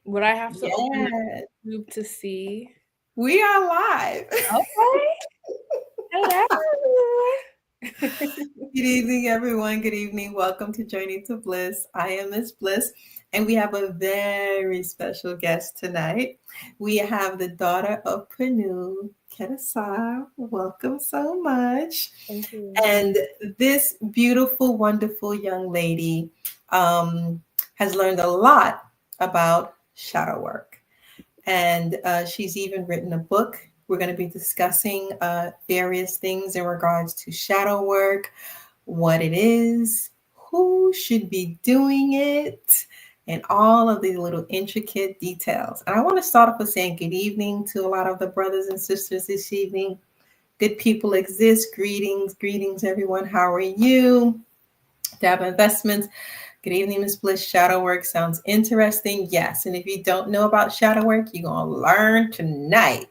Would I have to open up Yes, YouTube to see? we are live. Okay. Hello. Good evening, everyone. Good evening. Welcome to Journey to Bliss. I am Miss Bliss, and we have a very special guest tonight. We have the daughter of Pranu, Kedasar. Welcome so much. Thank you. And this beautiful, wonderful young lady has learned a lot about shadow work. And she's even written a book. We're going to be discussing various things in regards to shadow work, what it is, who should be doing it, and all of these little intricate details. And I want to start off with saying good evening to a lot of the brothers and sisters this evening. Good people exist. Greetings, greetings, everyone. How are you? Dab Investments. Good evening, Ms. Bliss. Shadow work sounds interesting. Yes. And if you don't know about shadow work, you're going to learn tonight.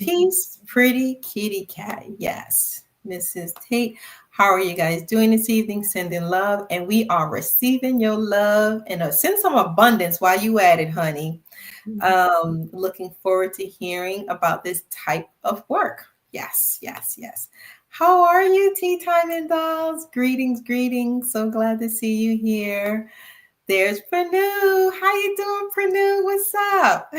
Peace, pretty kitty cat. Yes. Mrs. Tate, how are you guys doing this evening? Sending love. And we are receiving your love and send some abundance while you at it, honey. Looking forward to hearing about this type of work. Yes, yes, yes. How are you, Tea Time and Dolls? Greetings, greetings. So glad to see you here. There's Pranu. How you doing, Pranu? What's up?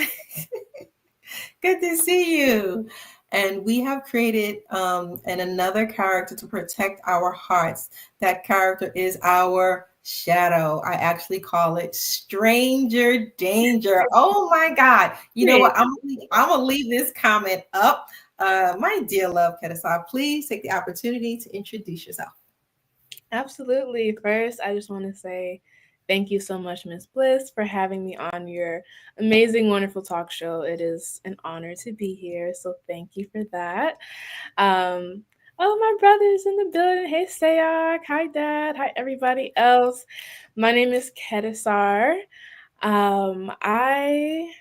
Good to see you. And we have created another character to protect our hearts. That character is our shadow. I actually call it stranger danger. Oh my God. You know what? I'm gonna leave this comment up. My dear love, Kedasar, please take the opportunity to introduce yourself. Absolutely. First, I just want to say thank you so much, Miss Bliss, for having me on your amazing, wonderful talk show. It is an honor to be here. So thank you for that. Um, my brothers in the building. Hey, Sayak. Hi, Dad. Hi, everybody else. My name is Kedasar. Um, I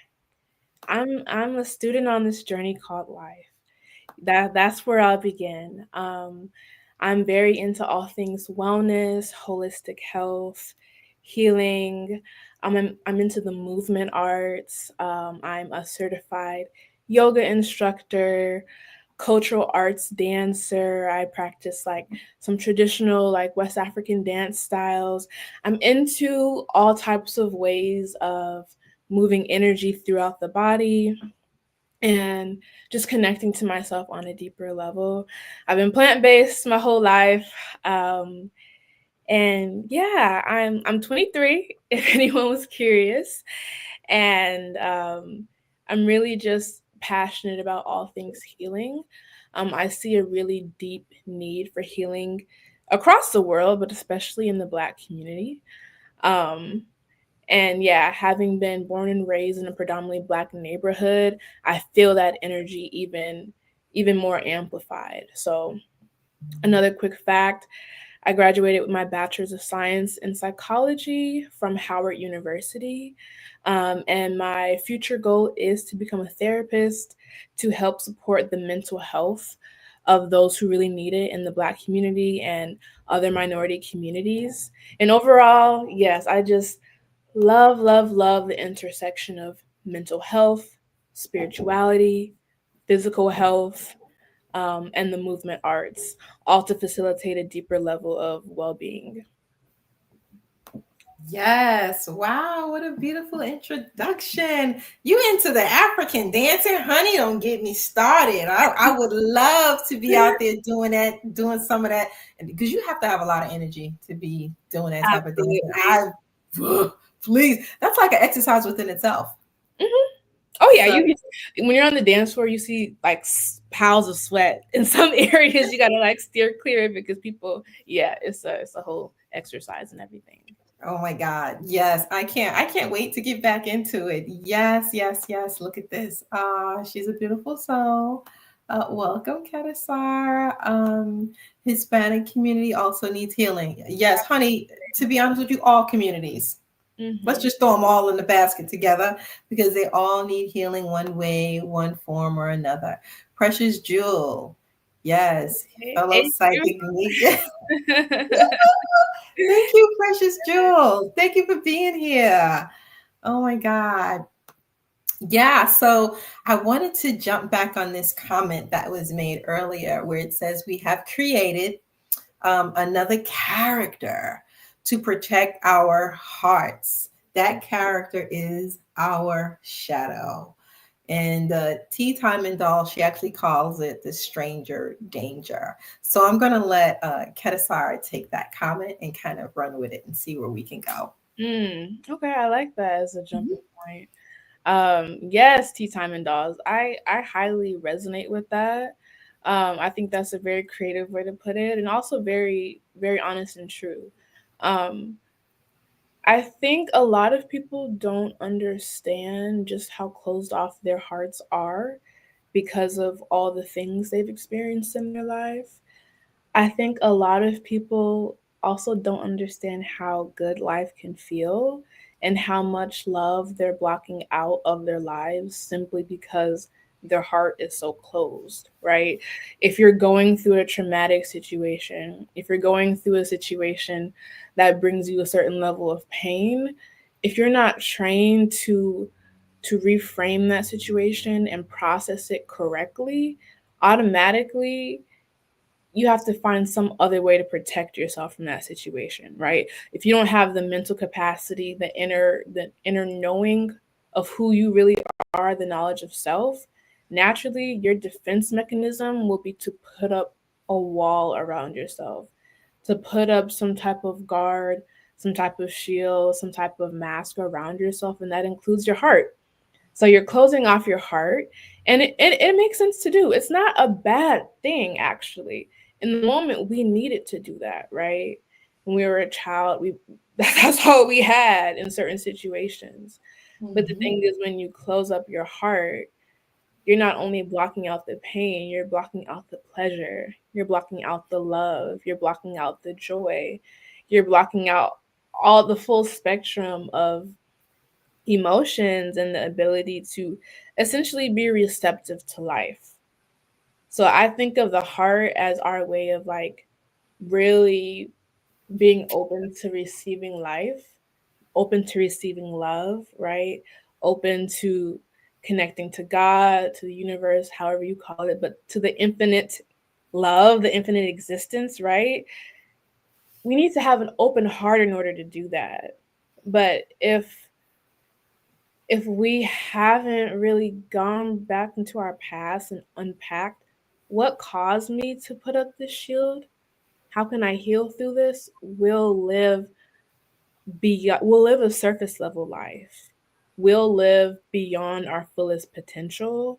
I'm a student on this journey called life. That's where I'll begin. I'm very into all things wellness, holistic health, healing. I'm into the movement arts. I'm a certified yoga instructor, cultural arts dancer. I practice like some traditional like West African dance styles. I'm into all types of ways of moving energy throughout the body and just connecting to myself on a deeper level. I've been plant-based my whole life. Um, and yeah, I'm 23 if anyone was curious. And I'm really just passionate about all things healing. I see a really deep need for healing across the world, but especially in the Black community. Um, and yeah, having been born and raised in a predominantly Black neighborhood, I feel that energy even more amplified. So another quick fact, I graduated with my bachelor's of science in psychology from Howard University. And my future goal is to become a therapist to help support the mental health of those who really need it in the Black community and other minority communities. And overall, yes, I just love, love, love the intersection of mental health, spirituality, physical health, and the movement arts, all to facilitate a deeper level of well being. Yes. Wow. What a beautiful introduction. You into the African dancing? Honey, don't get me started. I would love to be out there doing that, doing some of that. Because you have to have a lot of energy to be doing that type of dancing. Absolutely. Please, that's like an exercise within itself. Hmm. Oh yeah, So when you're on the dance floor, you see like piles of sweat in some areas. You gotta like steer clear of it because people, yeah, it's a whole exercise and everything. oh my God. Yes, I can't wait to get back into it. Yes, yes, yes. Look at this. She's a beautiful soul. Welcome, Kadasar. Hispanic community also needs healing. Yes, honey, to be honest with you, all communities. Let's Hmm. just throw them all in the basket together because they all need healing one way, one form or another. Precious Jewel. Yes, fellow Thank psychic medium. Thank you, Precious Jewel. Thank you for being here. Oh my God. Yeah, so I wanted to jump back on this comment that was made earlier where it says we have created another character to protect our hearts. That character is our shadow. And Tea Time and Doll, she actually calls it the stranger danger. So I'm going to let Kedasara take that comment and kind of run with it and see where we can go. Okay, I like that as a jumping point. Yes, tea time and dolls. I highly resonate with that. I think that's a very creative way to put it, and also very honest and true. Um, I think a lot of people don't understand just how closed off their hearts are because of all the things they've experienced in their life. I think a lot of people also don't understand how good life can feel and how much love they're blocking out of their lives simply because their heart is so closed, right? If you're going through a traumatic situation, if you're going through a situation that brings you a certain level of pain, if you're not trained to reframe that situation and process it correctly, automatically you have to find some other way to protect yourself from that situation, right? If you don't have the mental capacity, the inner knowing of who you really are, the knowledge of self, naturally your defense mechanism will be to put up a wall around yourself, to put up some type of guard, some type of shield, some type of mask around yourself, and that includes your heart. So you're closing off your heart, and it makes sense to do. It's not a bad thing, actually. In the moment, we needed to do that, right? When we were a child, we that's all we had in certain situations. But the Mhm. thing is, when you close up your heart, you're not only blocking out the pain, you're blocking out the pleasure, you're blocking out the love, you're blocking out the joy, you're blocking out all the full spectrum of emotions and the ability to essentially be receptive to life. So I think of the heart as our way of like really being open to receiving life, open to receiving love, right? Open to connecting to God, to the universe, however you call it, but to the infinite love, the infinite existence, right? We need to have an open heart in order to do that. But if we haven't really gone back into our past and unpacked what caused me to put up this shield, how can I heal through this? We'll live a surface level life. We'll live beyond our fullest potential,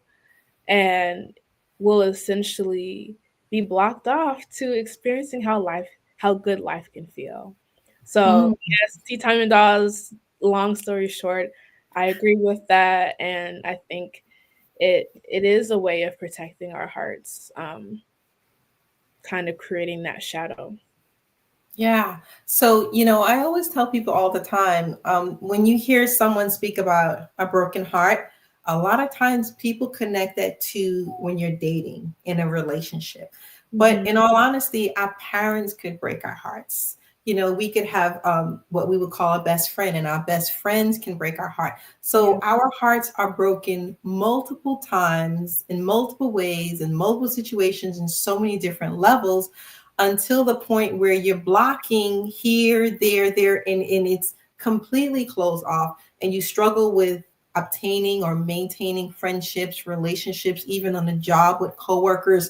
and we'll essentially be blocked off to experiencing how good life can feel. So Mm. yes, tea time and dolls, long story short, I agree with that, and I think it is a way of protecting our hearts, kind of creating that shadow. Yeah. So, I always tell people all the time, when you hear someone speak about a broken heart, a lot of times people connect that to when you're dating in a relationship. But Hmm. in all honesty, our parents could break our hearts. We could have what we would call a best friend, and our best friends can break our heart. Yeah. So our hearts are broken multiple times in multiple ways, in multiple situations, in so many different levels until the point where you're blocking here, there, and it's completely closed off, and you struggle with obtaining or maintaining friendships, relationships, even on a job with coworkers.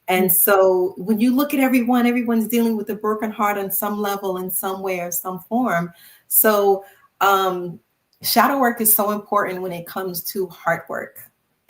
And so when you look at everyone's dealing with a broken heart on some level, in some way or some form. So um, shadow work is so important when it comes to heart work.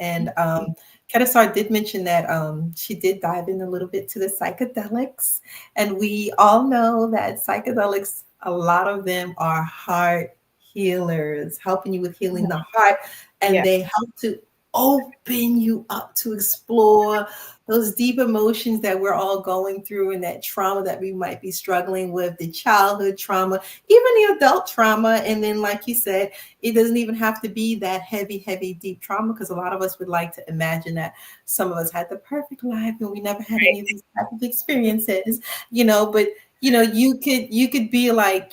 And Kedasar did mention that she did dive in a little bit to the psychedelics. And we all know that psychedelics, a lot of them are heart healers, helping you with healing the heart. And Yeah. they help to open you up to explore those deep emotions that we're all going through, and that trauma that we might be struggling with, the childhood trauma, even the adult trauma. And then, like you said, it doesn't even have to be that heavy, deep trauma, because a lot of us would like to imagine that some of us had the perfect life and we never had any of these type of experiences, but you could be like,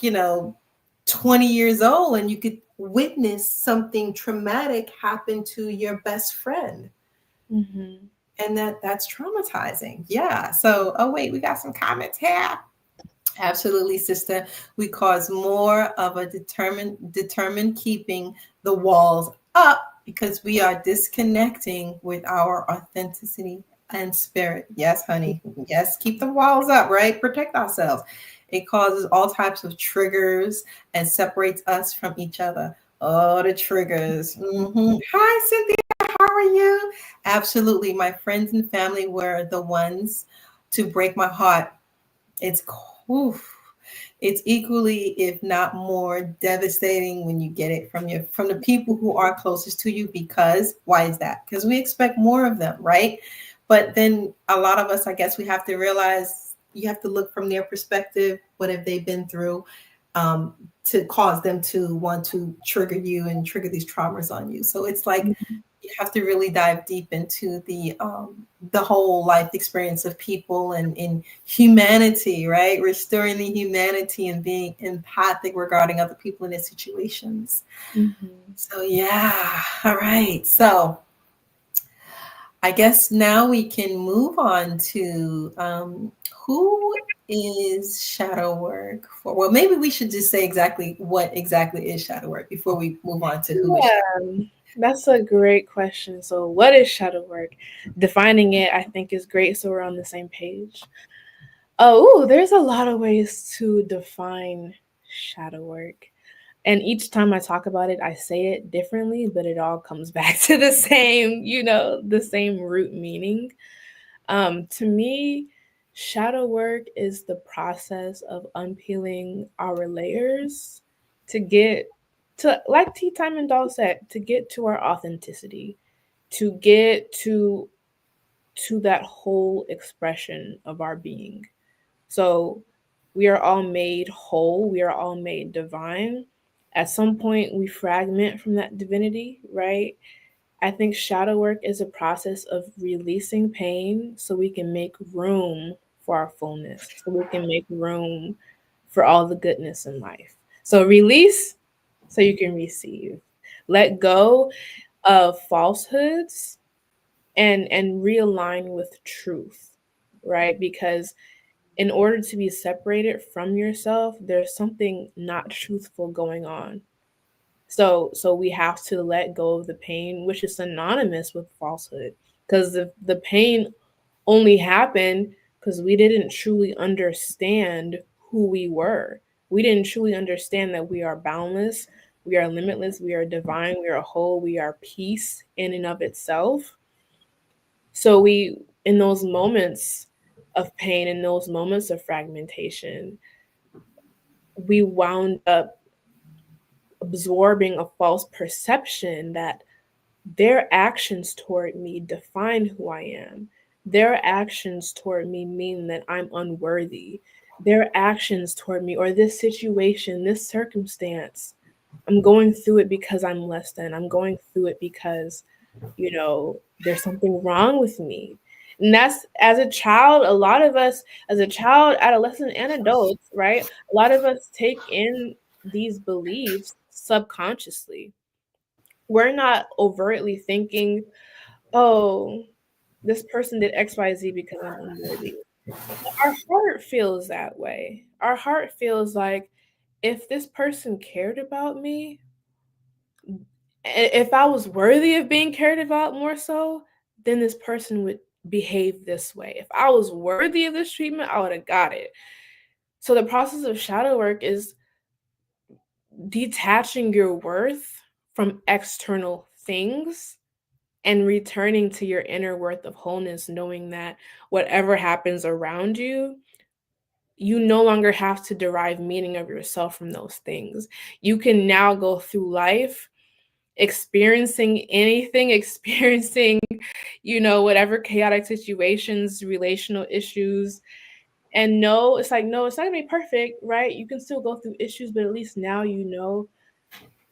20 years old, and you could witness something traumatic happen to your best friend. Mm-hmm. And that's traumatizing. Yeah. So, oh wait, we got some comments here. Absolutely, sister. We cause more of a determined keeping the walls up because we are disconnecting with our authenticity and spirit. Yes, honey. Yes, keep the walls up, right? Protect ourselves. It causes all types of triggers and separates us from each other. Oh, the triggers. Hi, Cynthia. How are you? Absolutely. My friends and family were the ones to break my heart. It's oof, it's equally, if not more, devastating when you get it from the people who are closest to you. Because why is that? Because we expect more of them, right? But then a lot of us, I guess, we have to realize you have to look from their perspective. What have they been through to cause them to want to trigger you and trigger these traumas on you? So it's like you have to really dive deep into the whole life experience of people and in humanity, right? Restoring the humanity and being empathic regarding other people in their situations. Mm-hmm. So yeah, all right. So I guess now we can move on to who is shadow work for? Well, maybe we should just say exactly what exactly is shadow work before we move on to who is shadow. Yeah, that's a great question. So, what is shadow work? Defining it, I think, is great. So we're on the same page. Oh, there's a lot of ways to define shadow work. And each time I talk about it, I say it differently, but it all comes back to the same, the same root meaning. To me, shadow work is the process of unpeeling our layers to get to, like Tea Time and Doll said, to get to our authenticity, to get to that whole expression of our being. So we are all made whole, we are all made divine. At some point, we fragment from that divinity, right? I think shadow work is a process of releasing pain so we can make room for our fullness, so we can make room for all the goodness in life. So release so you can receive. Let go of falsehoods and realign with truth, right? Because in order to be separated from yourself, there's something not truthful going on. So we have to let go of the pain, which is synonymous with falsehood, because the pain only happened because we didn't truly understand who we were. We didn't truly understand that we are boundless, we are limitless, we are divine, we are whole, we are peace in and of itself. So we, in those moments of pain, in those moments of fragmentation, we wound up absorbing a false perception that their actions toward me define who I am. Their actions toward me mean that I'm unworthy. Their actions toward me, or this situation, this circumstance, I'm going through it because I'm less than. I'm going through it because, there's something wrong with me. And that's, as a child, a lot of us, as a child, adolescent, and adults, right? A lot of us take in these beliefs subconsciously. We're not overtly thinking, oh, this person did XYZ because I'm unworthy. Our heart feels that way. Our heart feels like if this person cared about me, if I was worthy of being cared about more so, then this person would behave this way. If I was worthy of this treatment, I would have got it. So the process of shadow work is detaching your worth from external things and returning to your inner worth of wholeness, knowing that whatever happens around you, you no longer have to derive meaning of yourself from those things. You can now go through life experiencing anything, experiencing, whatever chaotic situations, relational issues. And no, it's like, no, it's not gonna be perfect, right? You can still go through issues, but at least now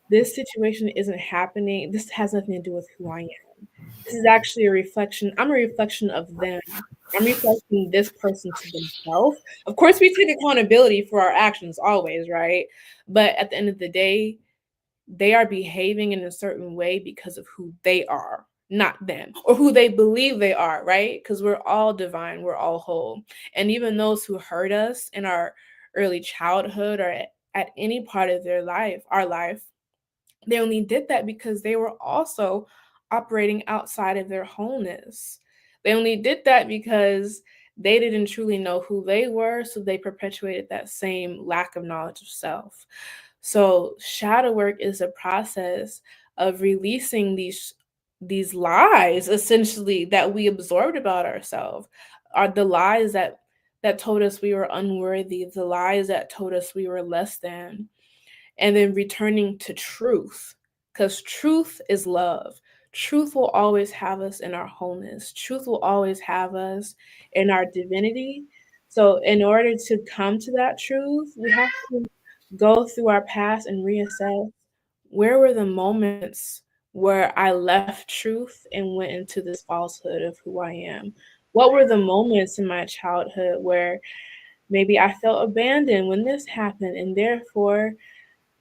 this situation isn't happening. This has nothing to do with who I am. This is actually a reflection. I'm a reflection of them. I'm reflecting this person to themselves. Of course, we take accountability for our actions always, right? But at the end of the day, they are behaving in a certain way because of who they are, not them, or who they believe they are, right? Because we're all divine, we're all whole. And even those who hurt us in our early childhood or at any part of their life, our life, they only did that because they were also operating outside of their wholeness. They only did that because they didn't truly know who they were, so they perpetuated that same lack of knowledge of self. So shadow work is a process of releasing these lies essentially that we absorbed about ourselves. Are the lies that told us we were unworthy, the lies that told us we were less than, and then returning to truth, because truth is love. Truth will always have us in our wholeness. Truth will always have us in our divinity. So, in order to come to that truth, we have to go through our past and reassess where were the moments where I left truth and went into this falsehood of who I am? What were the moments in my childhood where maybe I felt abandoned when this happened, and therefore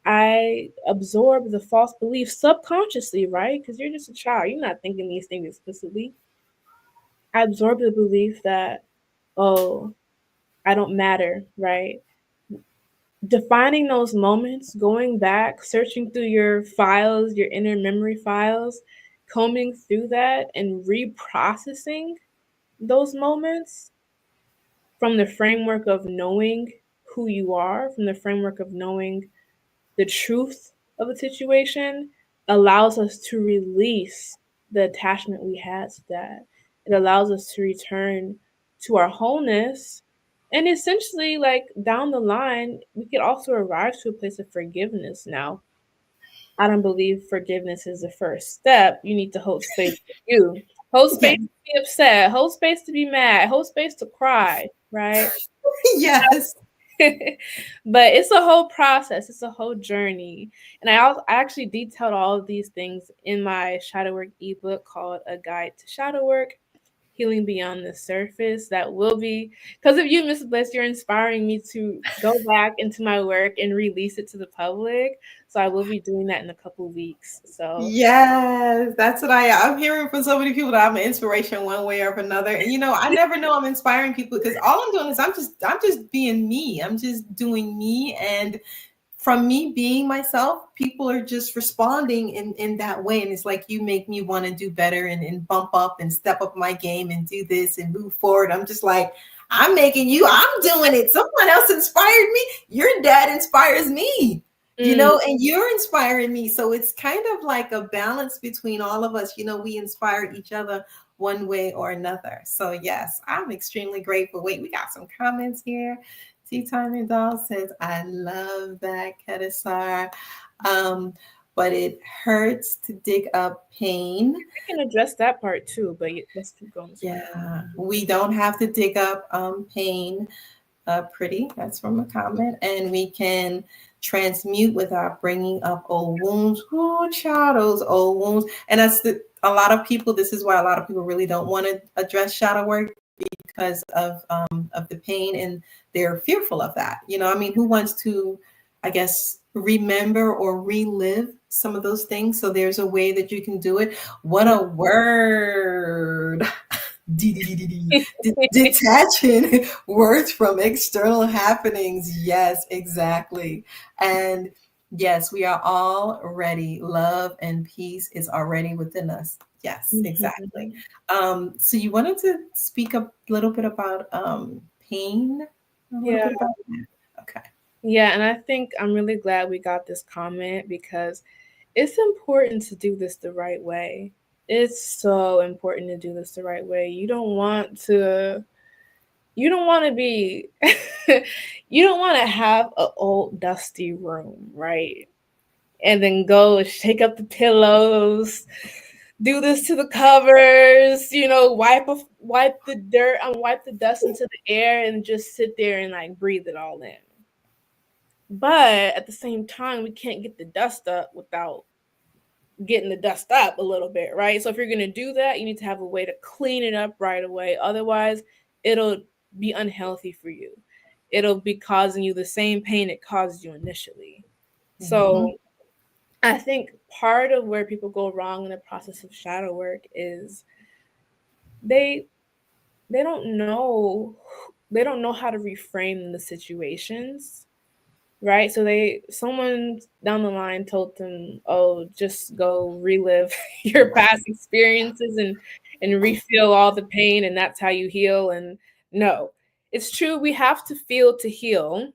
I absorb the false belief subconsciously, right? Because you're just a child. You're not thinking these things explicitly. I absorb the belief that, oh, I don't matter, right? Defining those moments, going back, searching through your files, your inner memory files, combing through that and reprocessing those moments from the framework of knowing who you are, from the framework of knowing the truth of a situation, allows us to release the attachment we had to that. It allows us to return to our wholeness. And essentially, like down the line, we could also arrive to a place of forgiveness. Now, I don't believe forgiveness is the first step. You need to hold space for you. Hold Yeah. space to be upset. Hold space to be mad. Hold space to cry, right? Yes. But it's a whole process. It's a whole journey. And I actually detailed all of these things in my shadow work ebook called A Guide to Shadow Work, Healing Beyond the Surface. That will be, because of you, Miss Bliss, you're inspiring me to go back into my work and release it to the public. So I will be doing that in a couple of weeks. So Yes, that's what I'm hearing from so many people that I'm an inspiration one way or another. And I never know I'm inspiring people because all I'm doing is I'm just being me. I'm just doing me, and from me being myself, people are just responding in that way. And it's like you make me want to do better and bump up and step up my game and do this and move forward. I'm just like, I'm making you, I'm doing it. Someone else inspired me. Your dad inspires me, and you're inspiring me. So it's kind of like a balance between all of us. We inspire each other one way or another. So yes, I'm extremely grateful. Wait, we got some comments here. Tea Time and Doll says, I love that, Kedisar. But it hurts to dig up pain. I can address that part too, but let's keep going. Yeah, we don't have to dig up pain. Pretty, that's from a comment. And we can transmute without bringing up old wounds. Oh, child, those old wounds. And a lot of people, this is why a lot of people really don't want to address shadow work, because of the pain, and they're fearful of that. Who wants to, I guess, remember or relive some of those things? So there's a way that you can do it. What a word. Detaching words from external happenings. Yes, exactly. And yes, we are all ready. Love and peace is already within us. Yes, exactly. So you wanted to speak a little bit about pain? Yeah. Okay. Yeah, and I think I'm really glad we got this comment because it's important to do this the right way. It's so important to do this the right way. You don't want to be you don't want to have an old dusty room, right? And then go shake up the pillows, do this to the covers, wipe the dirt and wipe the dust into the air and just sit there and like breathe it all in. But at the same time, we can't get the dust up without getting the dust up a little bit, right? So if you're going to do that, you need to have a way to clean it up right away. Otherwise, it'll be unhealthy for you. It'll be causing you the same pain it caused you initially. So I think part of where people go wrong in the process of shadow work is they they don't know they don't know how to reframe the situations, right? So someone down the line told them, "Oh, just go relive your past experiences and refeel all the pain, and that's how you heal." And no, it's true, we have to feel to heal,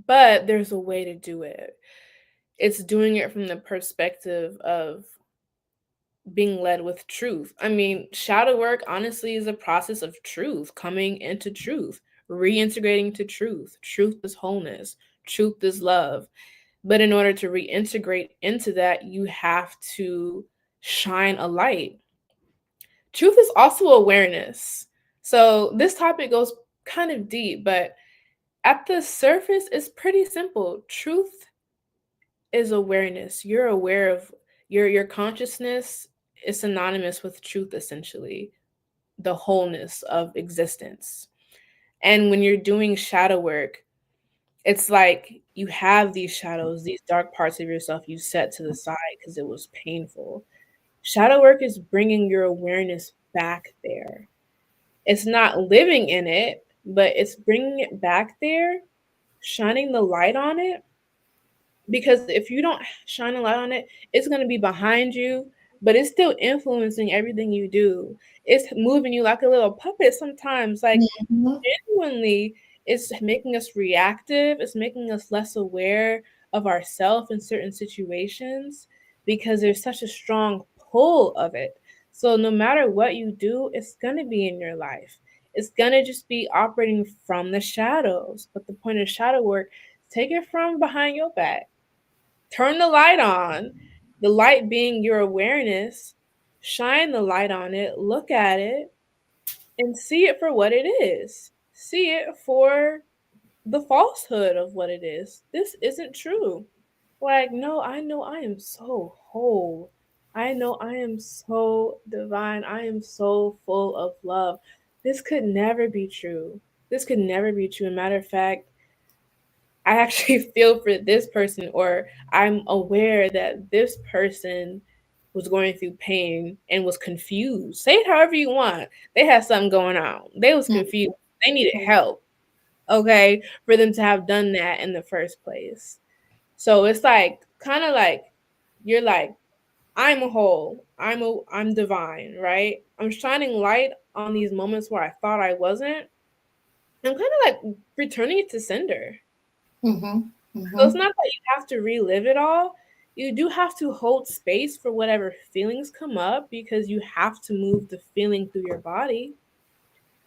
but there's a way to do it. It's doing it from the perspective of being led with truth. I mean, shadow work honestly is a process of truth, coming into truth, reintegrating to truth. Truth is wholeness, truth is love. But in order to reintegrate into that, you have to shine a light. Truth is also awareness. So this topic goes kind of deep, but at the surface, it's pretty simple. Truth is awareness. You're aware of your consciousness is synonymous with truth, essentially, the wholeness of existence. And when you're doing shadow work, it's like you have these shadows, these dark parts of yourself you set to the side because it was painful. Shadow work is bringing your awareness back there. It's not living in it, but it's bringing it back there, shining the light on it, because if you don't shine a light on it, it's going to be behind you, but it's still influencing everything you do. It's moving you like a little puppet sometimes. Like, Mhm. genuinely, it's making us reactive, it's making us less aware of ourselves in certain situations because there's such a strong pull of it. So no matter what you do, it's going to be in your life. It's going to just be operating from the shadows. But the point of shadow work, take it from behind your back. Turn the light on, the light being your awareness. Shine the light on it, look at it, and see it for what it is. See it for the falsehood of what it is. This isn't true. Like, no, I know I am so whole. I know I am so divine. I am so full of love. This could never be true. This could never be true. Matter of fact, I actually feel for this person, or I'm aware that this person was going through pain and was confused. Say it however you want. They had something going on. They was confused. They needed help. Okay, for them to have done that in the first place. So it's like kind of like you're like, I'm a whole. I'm divine, right? I'm shining light on these moments where I thought I wasn't. I'm kind of like returning it to sender. Mhm. So it's Mhm. not that you have to relive it all. You do have to hold space for whatever feelings come up because you have to move the feeling through your body.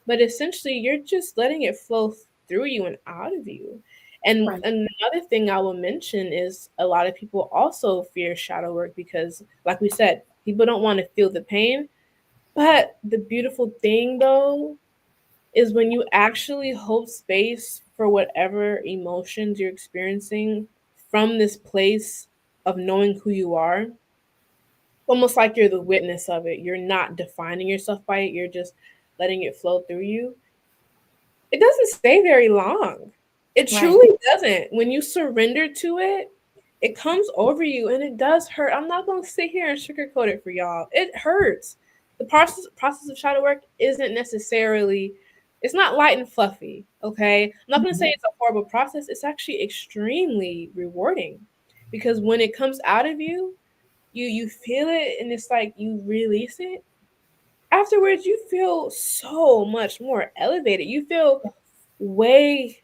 But essentially, you're just letting it flow through you and out of you. And Right. another thing I will mention is a lot of people also fear shadow work because, like we said, people don't want to feel the pain. But the beautiful thing, though, is when you actually hold space for whatever emotions you're experiencing from this place of knowing who you are, almost like you're the witness of it. You're not defining yourself by it, you're just letting it flow through you. It doesn't stay very long. It Right. truly doesn't. When you surrender to it, it comes over you and it does hurt. I'm not going to sit here and sugarcoat it for y'all. It hurts. The process of shadow work isn't necessarily, it's not light and fluffy, okay? I'm not going to say Mhm. it's a horrible process. It's actually extremely rewarding because when it comes out of you, you feel it and it's like you release it. Afterwards, you feel so much more elevated. You feel way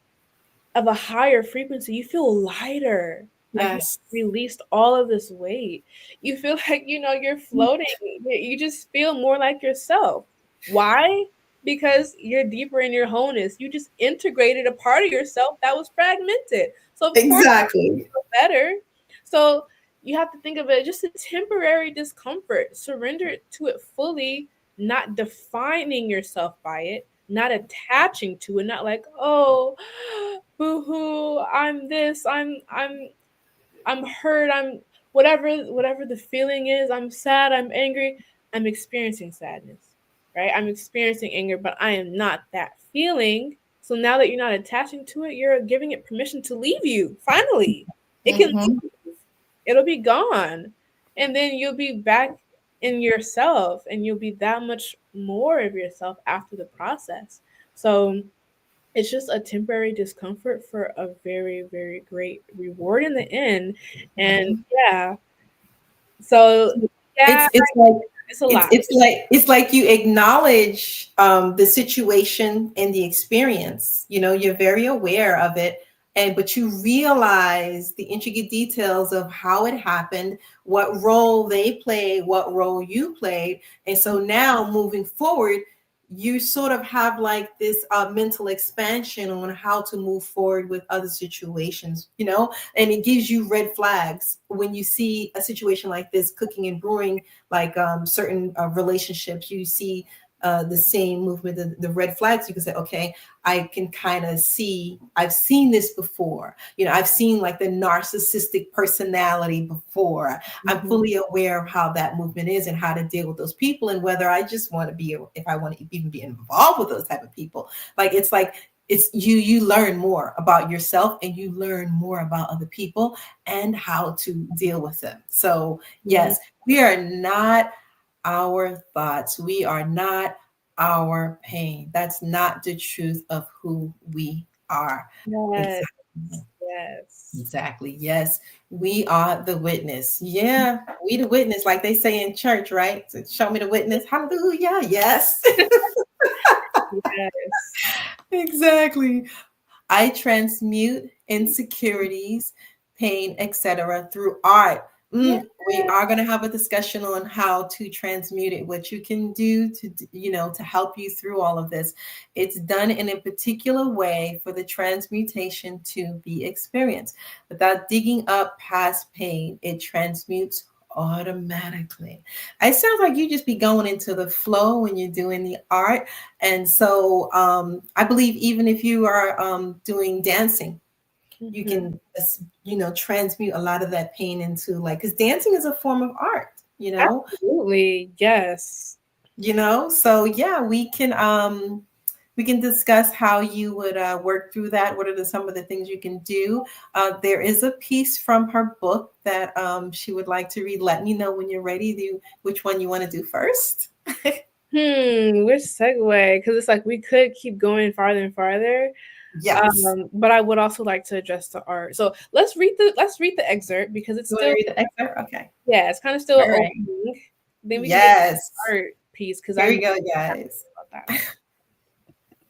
of a higher frequency. You feel lighter, like you Yes. released all of this weight. You feel like, you're floating. You just feel more like yourself. Why? Because you're deeper in your wholeness. You just integrated a part of yourself that was fragmented. So, of course, Exactly. you feel better. So, you have to think of it just a temporary discomfort. Surrender to it fully, not defining yourself by it, not attaching to it, not like, oh, boo-hoo, I'm this, I'm hurt, I'm whatever the feeling is, I'm sad, I'm angry, I'm experiencing sadness, right? I'm experiencing anger, but I am not that feeling. So now that you're not attaching to it, you're giving it permission to leave you. Finally, it can Mhm. leave. it'll be gone. And then you'll be back in yourself and you'll be that much more of yourself after the process. So it's just a temporary discomfort for a very, very great reward in the end. And Mhm. yeah, so yeah, It's like it's a lot. it's like you acknowledge the situation and the experience. You know, you're very aware of it, and but you realize the intricate details of how it happened, what role they played, what role you played, and so now moving forward, you sort of have like this mental expansion on how to move forward with other situations. You know, and it gives you red flags when you see a situation like this cooking and brewing, like certain relationships. You see the same movement, the red flags. You can say, okay, I can kind of see, I've seen this before. You know, I've seen like the narcissistic personality before. I'm Mhm. fully aware of how that movement is and how to deal with those people, and whether I just want to be, if I want to even be involved with those type of people. Like it's you learn more about yourself and you learn more about other people and how to deal with them. So Mhm. yes, we are not our thoughts, we are not our pain. That's not the truth of who we are. Yes, Exactly. yes. Exactly. Yes, we are the witness. Yeah, we the witness, like they say in church, right? So show me the witness. Hallelujah. Yes. Yes. Exactly. I transmute insecurities, pain, etc. through art. Yeah. We are going to have a discussion on how to transmute it, what you can do to, to help you through all of this. It's done in a particular way for the transmutation to be experienced. Without digging up past pain, it transmutes automatically. It sounds like you just be going into the flow when you're doing the art. And so I believe even if you are doing dancing, you Mhm. can, transmute a lot of that pain into, like, because dancing is a form of art, Absolutely. Yes. So yeah, we can discuss how you would work through that. What are some of the things you can do? There is a piece from her book that she would like to read. Let me know when you're ready to which one you want to do first. Which segue? Because it's like we could keep going farther and farther. Yes. But I would also like to address the art. So let's read the excerpt because it's You want to still, read the excerpt? Okay. yeah, it's kind of still All right. opening. Then we can get to Yes. the art piece because Here I we know go, guys. about that one.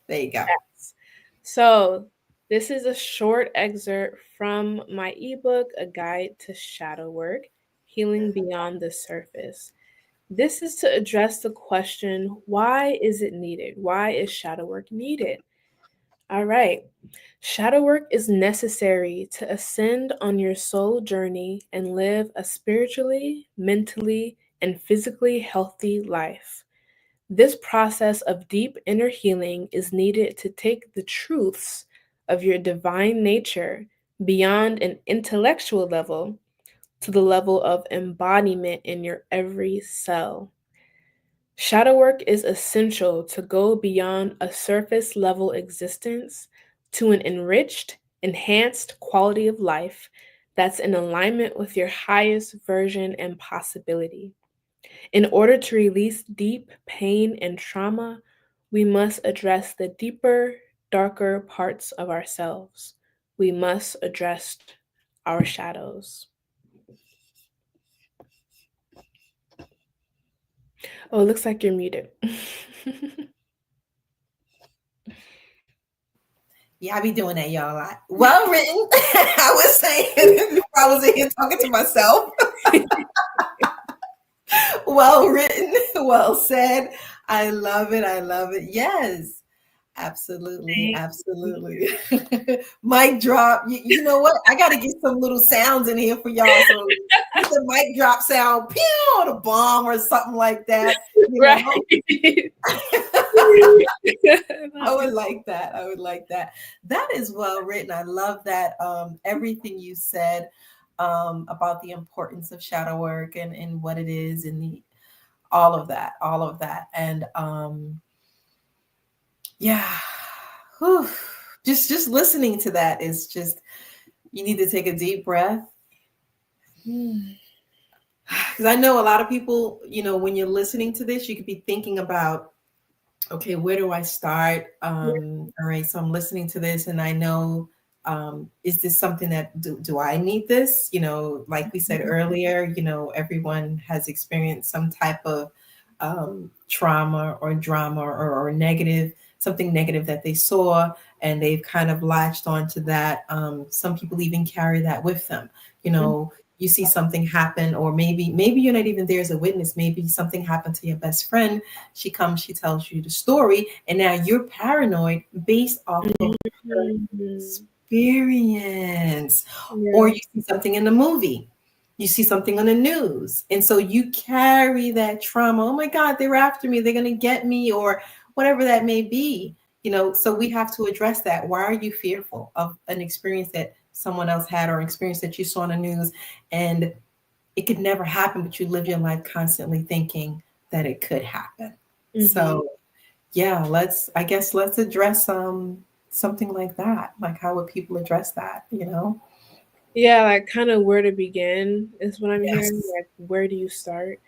There you go. Yes. So this is a short excerpt from my ebook, A Guide to Shadow Work: Healing Beyond the Surface. This is to address the question, why is it needed? Why is shadow work needed? All right. Shadow work is necessary to ascend on your soul journey and live a spiritually, mentally, and physically healthy life. This process of deep inner healing is needed to take the truths of your divine nature beyond an intellectual level to the level of embodiment in your every cell. Shadow work is essential to go beyond a surface level existence to an enriched, enhanced quality of life that's in alignment with your highest version and possibility. In order to release deep pain and trauma, we must address the deeper, darker parts of ourselves. We must address our shadows. Oh, it looks like you're muted. Yeah, I be doing that, y'all. Well written. I was saying before I was in here talking to myself. Well written, well said. I love it. I love it. Yes. Absolutely, Thank absolutely. Mic drop. You know what? I got to get some little sounds in here for y'all. So get the mic drop sound, pew, or the bomb or something like that. You Right. know, I would like that. I would like that. That is well written. I love that. Everything you said about the importance of shadow work and what it is and the all of that, and yeah. Whew. Just listening to that is just, you need to take a deep breath, Because I know a lot of people, when you're listening to this, you could be thinking about, okay, where do I start? All right, so I'm listening to this and I know, is this something that do I need this? Like we said earlier, everyone has experienced some type of trauma or drama or negative, something negative that they saw, and they've kind of latched onto that. Some people even carry that with them. You see something happen, or maybe you're not even there as a witness. Maybe something happened to your best friend. She comes, she tells you the story, and now you're paranoid based off of her Mhm. experience. Or Yeah. you see something in the movie, you see something on the news, and so you carry that trauma. Oh my God, they're after me, they're going to get me, or whatever that may be. So we have to address that. Why are you fearful of an experience that someone else had, or an experience that you saw on the news, and it could never happen, but you live your life constantly thinking that it could happen? Mhm. So yeah, let's address something like that. Like, how would people address that? Yeah, like kind of where to begin is what I'm hearing. Yes. Like, where do you start?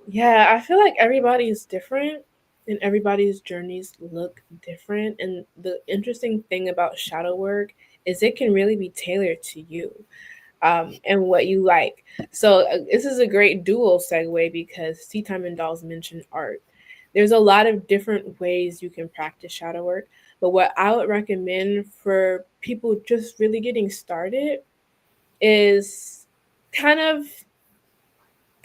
Yeah, I feel like everybody is different and everybody's journeys look different. And the interesting thing about shadow work is it can really be tailored to you, and what you like. So, this is a great dual segue because Tea Time and Dolls mentioned art. There's a lot of different ways you can practice shadow work, but what I would recommend for people just really getting started is kind of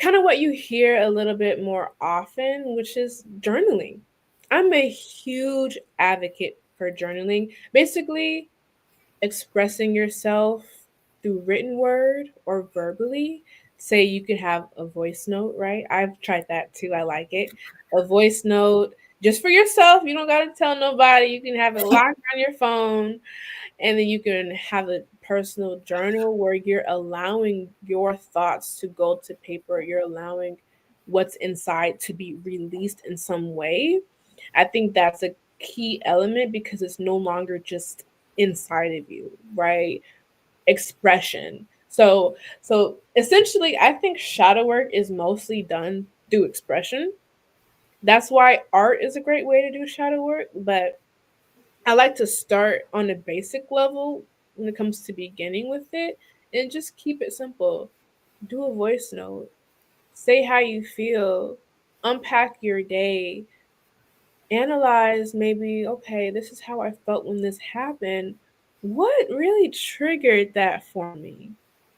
what you hear a little bit more often, which is journaling. I'm a huge advocate for journaling. Basically, expressing yourself through written word or verbally. Say you could have a voice note, right? I've tried that too. I like it. A voice note just for yourself. You don't got to tell nobody. You can have it locked on your phone, and then you can have a personal journal where you're allowing your thoughts to go to paper. You're allowing what's inside to be released in some way. I think that's a key element because it's no longer just inside of you, right? Expression. So essentially I think shadow work is mostly done through expression. That's why art is a great way to do shadow work, but I like to start on a basic level when it comes to beginning with it and just keep it simple. Do a voice note. Say how you feel. Unpack your day. Analyze maybe, okay, this is how I felt when this happened. What really triggered that for me?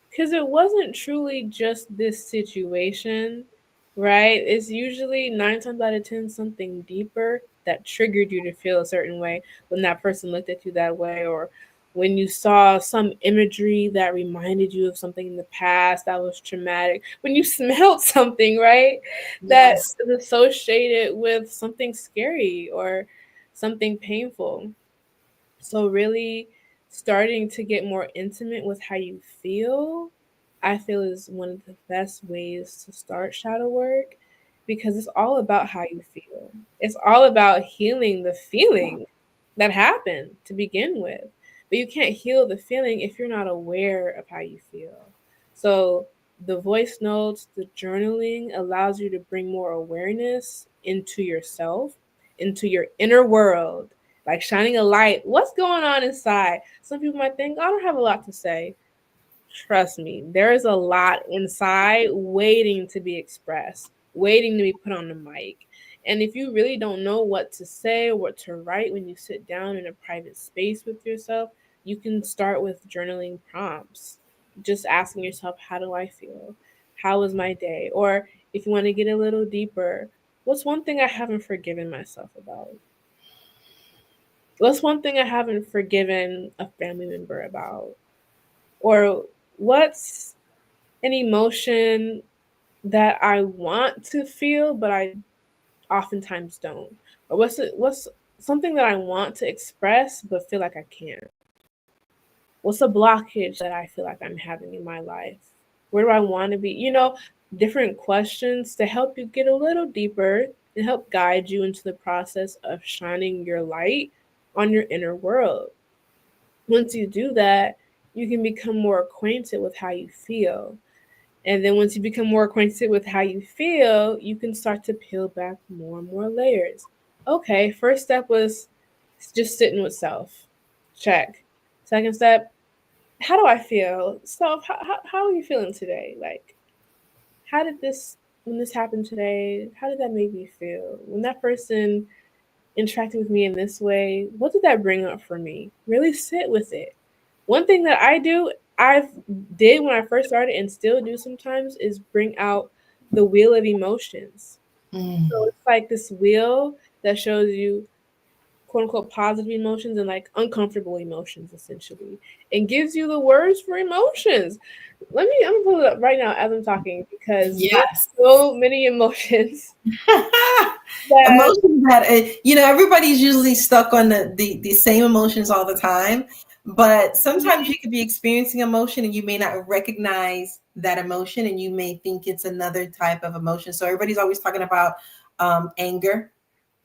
Because it wasn't truly just this situation, right? It's usually 9 times out of 10 something deeper that triggered you to feel a certain way when that person looked at you that way, or when you saw some imagery that reminded you of something in the past that was traumatic, when you smelled something, right? That Yes. is associated with something scary or something painful. So really starting to get more intimate with how you feel, I feel is one of the best ways to start shadow work because it's all about how you feel. It's all about healing the feeling that happened to begin with. But you can't heal the feeling if you're not aware of how you feel. So the voice notes, the journaling allows you to bring more awareness into yourself, into your inner world, like shining a light. What's going on inside? Some people might think, I don't have a lot to say. Trust me, there is a lot inside waiting to be expressed, waiting to be put on the mic. And if you really don't know what to say or what to write when you sit down in a private space with yourself, you can start with journaling prompts. Just asking yourself, how do I feel? How was my day? Or if you want to get a little deeper, what's one thing I haven't forgiven myself about? What's one thing I haven't forgiven a family member about? Or what's an emotion that I want to feel, but I oftentimes don't? Or what's something that I want to express but feel like I can't? What's a blockage that I feel like I'm having in my life? Where do I want to be? Different questions to help you get a little deeper and help guide you into the process of shining your light on your inner world. Once you do that, you can become more acquainted with how you feel. And then once you become more acquainted with how you feel, you can start to peel back more and more layers. Okay, first step was just sitting with self. Check. Second step, how do I feel? Self, how are you feeling today? Like, how did this, when this happened today, how did that make me feel? When that person interacted with me in this way, what did that bring up for me? Really sit with it. One thing that I did when I first started and still do sometimes is bring out the wheel of emotions. So Mm. it's like this wheel that shows you quote unquote positive emotions and like uncomfortable emotions essentially, and gives you the words for emotions. I'm gonna pull it up right now as I'm talking because there's Yes. so many emotions that Emotions that everybody's usually stuck on the same emotions all the time, but sometimes you could be experiencing emotion and you may not recognize that emotion, and you may think it's another type of emotion. So everybody's always talking about anger,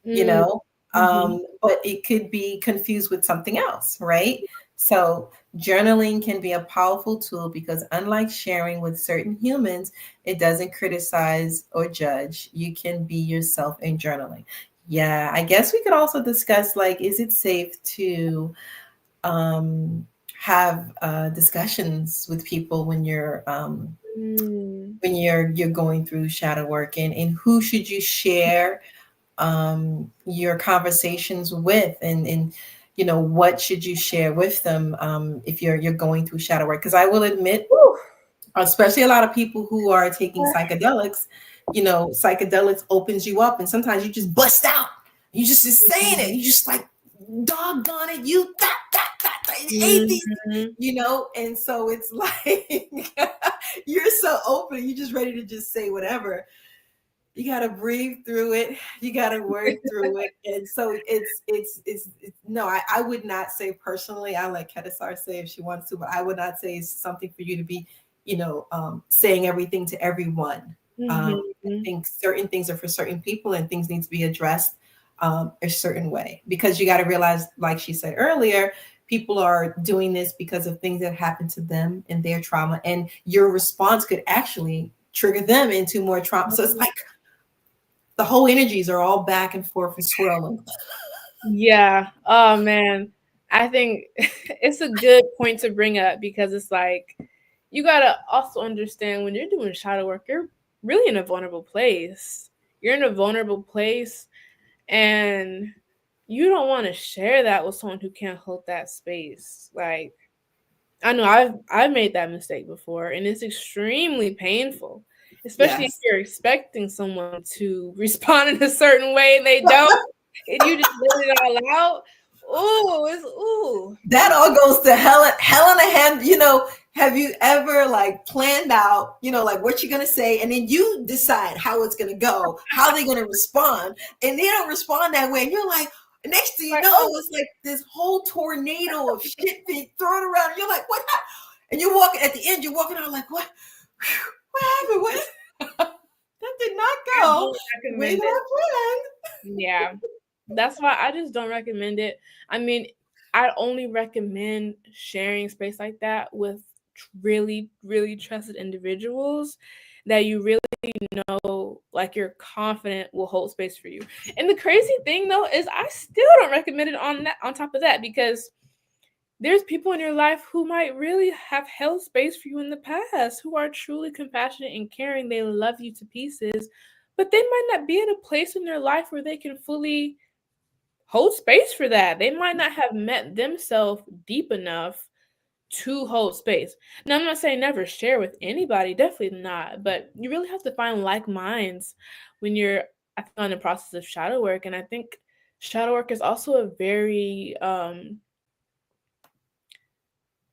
you mm, know, mhm. but it could be confused with something else, right? So journaling can be a powerful tool because, unlike sharing with certain humans, it doesn't criticize or judge. You can be yourself in journaling. Yeah, I guess we could also discuss, like, is it safe to um, have discussions with people Mm. when you're going through shadow work, and who should you share your conversations with, and what should you share with them if you're going through shadow work? Because I will admit, Whew. especially a lot of people who are taking psychedelics, psychedelics opens you up, and sometimes you just bust out. You just saying it. You just like, doggone it, you that atheist, Mhm. and so it's like you're so open, you're just ready to just say whatever. You got to breathe through it, you got to work through it. And so it's no, I would not say personally. I let Kedisar say if she wants to, but I would not say it's something for you to be saying everything to everyone. I Mhm. think certain things are for certain people, and things need to be addressed a certain way, because you got to realize, like she said earlier, people are doing this because of things that happened to them and their trauma, and your response could actually trigger them into more trauma. So it's like the whole energies are all back and forth and swirling. Yeah. Oh man. I think it's a good point to bring up because it's like you gotta also understand when you're doing shadow work, you're really in a vulnerable place. You're in a vulnerable place and you don't want to share that with someone who can't hold that space. Like I know I've made that mistake before and it's extremely painful. Especially if Yes. you're expecting someone to respond in a certain way and they don't, and you just let it all out. Ooh, it's ooh. That all goes to hell in a hand. Have you ever like planned out, like what you're gonna say, and then you decide how it's gonna go, how they're gonna respond, and they don't respond that way, and you're like, next thing you Like, know, oh, it's like this whole tornado of shit being thrown around. You're like, what? And you're walking at the end. You're walking out like, what? What happened? What? That did not I go don't the way recommend that it. I Yeah. That's why I just don't recommend it. I mean, I only recommend sharing space like that with really, really trusted individuals that you really know, like you're confident will hold space for you. And the crazy thing though is I still don't recommend it on that on top of that because there's people in your life who might really have held space for you in the past, who are truly compassionate and caring. They love you to pieces, but they might not be at a place in their life where they can fully hold space for that. They might not have met themselves deep enough to hold space. Now, I'm not saying never share with anybody, definitely not, but you really have to find like minds when you're I think, on the process of shadow work. And I think shadow work is also a very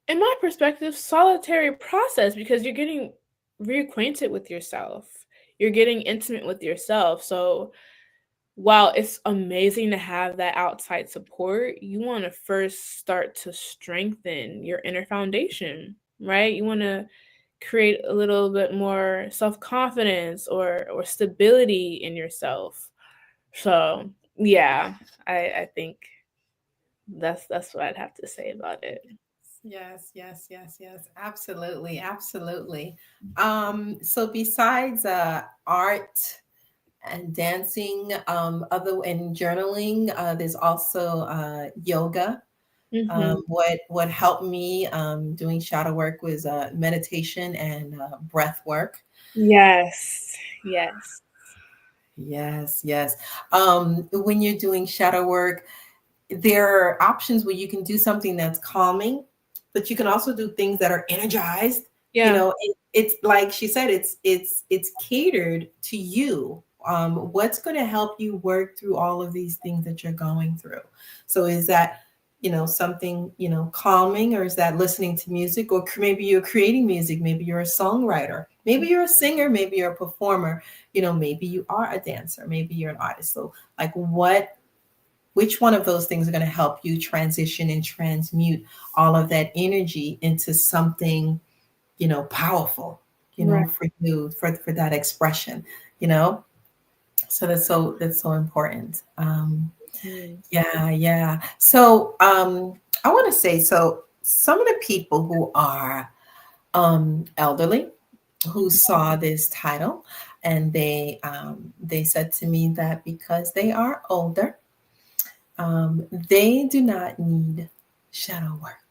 in my perspective, solitary process because you're getting reacquainted with yourself. You're getting intimate with yourself. So while it's amazing to have that outside support, you want to first start to strengthen your inner foundation, right? You want to create a little bit more self-confidence or stability in yourself. So yeah, I think that's what I'd have to say about it. Yes, yes, yes, yes. Absolutely, absolutely. So besides art and dancing, other and journaling, there's also yoga. Hmm. What helped me doing shadow work was meditation and breath work. Yes, yes. Yes, yes. When you're doing shadow work, there are options where you can do something that's calming, but you can also do things that are energized. You Yeah, know, it's like she said, it's catered to you. What's going to help you work through all of these things that you're going through? So is that something calming, or is that listening to music, or maybe you're creating music, maybe you're a songwriter, maybe you're a singer, maybe you're a performer, maybe you are a dancer, maybe you're an artist. So like which one of those things are going to help you transition and transmute all of that energy into something, powerful, right. for you, for that expression, you know? So that's so important. Mhm. Yeah, yeah. So I want to say, so some of the people who are elderly who saw this title, and they said to me that because they are older, they do not need shadow work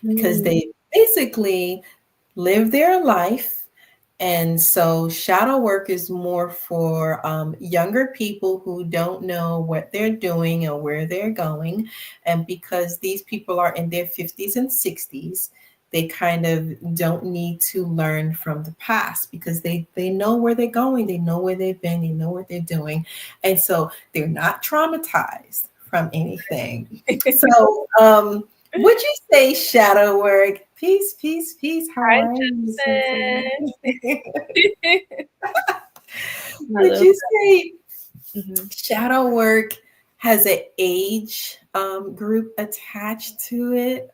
because Mm. they basically live their life. And so shadow work is more for younger people who don't know what they're doing or where they're going. And because these people are in their 50s and 60s, they kind of don't need to learn from the past because they know where they're going, they know where they've been, they know what they're doing. And so they're not traumatized from anything. So, would you say shadow work? Peace, peace, peace. How Hi, are you, Cynthia? Judson. My Would little. you say Mhm. shadow work has an age group attached to it?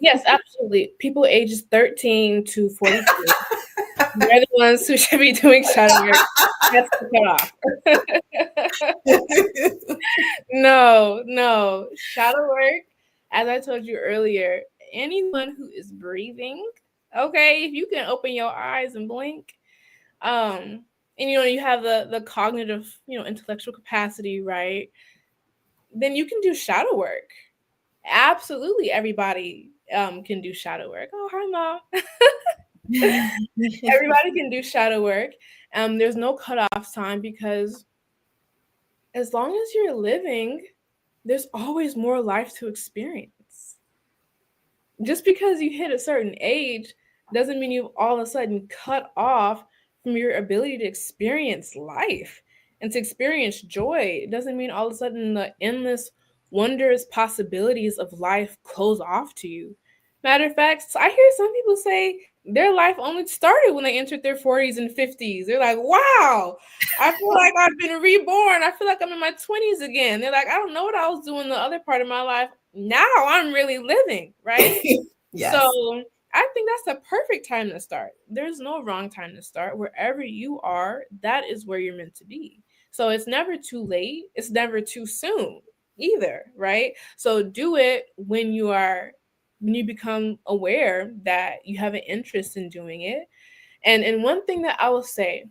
Yes, absolutely. People ages 13 to 42. They're the ones who should be doing shadow work. That's the cutoff. No, no. Shadow work, as I told you earlier, anyone who is breathing, okay, if you can open your eyes and blink, and you have the cognitive, intellectual capacity, right? Then you can do shadow work. Absolutely everybody can do shadow work. Oh, hi mom. Everybody can do shadow work. There's no cutoff time because as long as you're living, there's always more life to experience. Just because you hit a certain age doesn't mean you've all of a sudden cut off from your ability to experience life and to experience joy. It doesn't mean all of a sudden the endless wondrous possibilities of life close off to you. Matter of fact, I hear some people say their life only started when they entered their 40s and 50s. They're like, wow, I feel like I've been reborn. I feel like I'm in my 20s again. They're like, I don't know what I was doing the other part of my life. Now I'm really living, right? So Yes. I think that's a perfect time to start. There's no wrong time to start. Wherever you are, that is where you're meant to be. So it's never too late. It's never too soon either, right? So do it when you become aware that you have an interest in doing it. And one thing that I will say,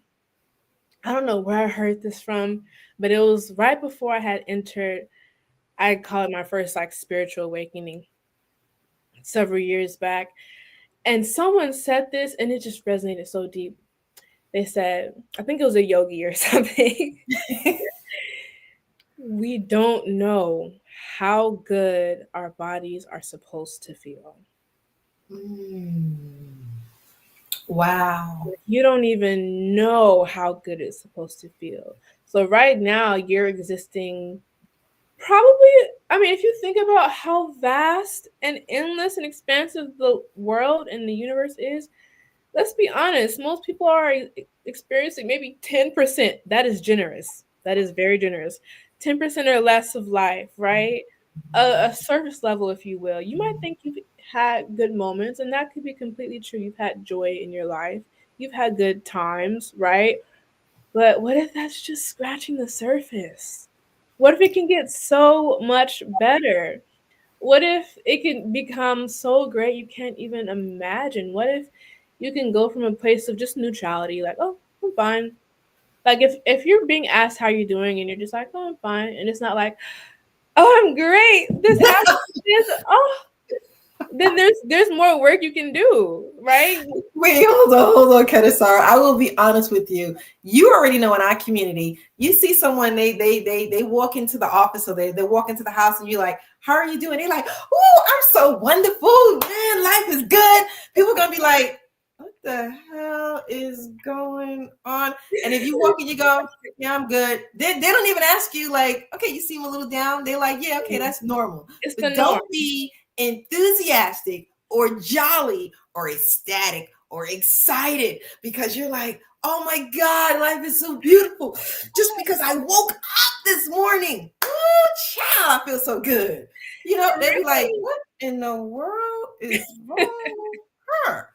I don't know where I heard this from, but it was right before I had entered, I call it my first like spiritual awakening several years back. And someone said this and it just resonated so deep. They said, I think it was a yogi or something. We don't know how good our bodies are supposed to feel. Mm. Wow. You don't even know how good it's supposed to feel. So right now you're existing probably, I mean, if you think about how vast and endless and expansive the world and the universe is, let's be honest, most people are experiencing maybe 10%. That is generous. That is very generous. 10% or less of life, right? A surface level, if you will. You might think you've had good moments, and that could be completely true. You've had joy in your life, you've had good times, right? But what if that's just scratching the surface? What if it can get so much better? what if it can become so great you can't even imagine? What if you can go from a place of just neutrality, like, oh, I'm fine. Like if you're being asked how you're doing and you're just like, oh, I'm fine, and it's not like, oh, I'm great. This happened. This, oh, then there's more work you can do, right? Wait, hold on, Kedisara. I will be honest with you. You already know in our community, you see someone, they walk into the office or they walk into the house and you're like, how are you doing? They're like, oh, I'm so wonderful. Man, life is good. People are gonna be like, what the hell is going on? And if you walk in, you go, yeah, I'm good. They don't even ask you, like, okay, you seem a little down. They're like, yeah, okay, that's normal. It's the But norm. don't be enthusiastic or jolly or ecstatic or excited because you're like, oh my God, life is so beautiful. Just because I woke up this morning. Oh, child, I feel so good. You know, they'd be like, what in the world is wrong with her?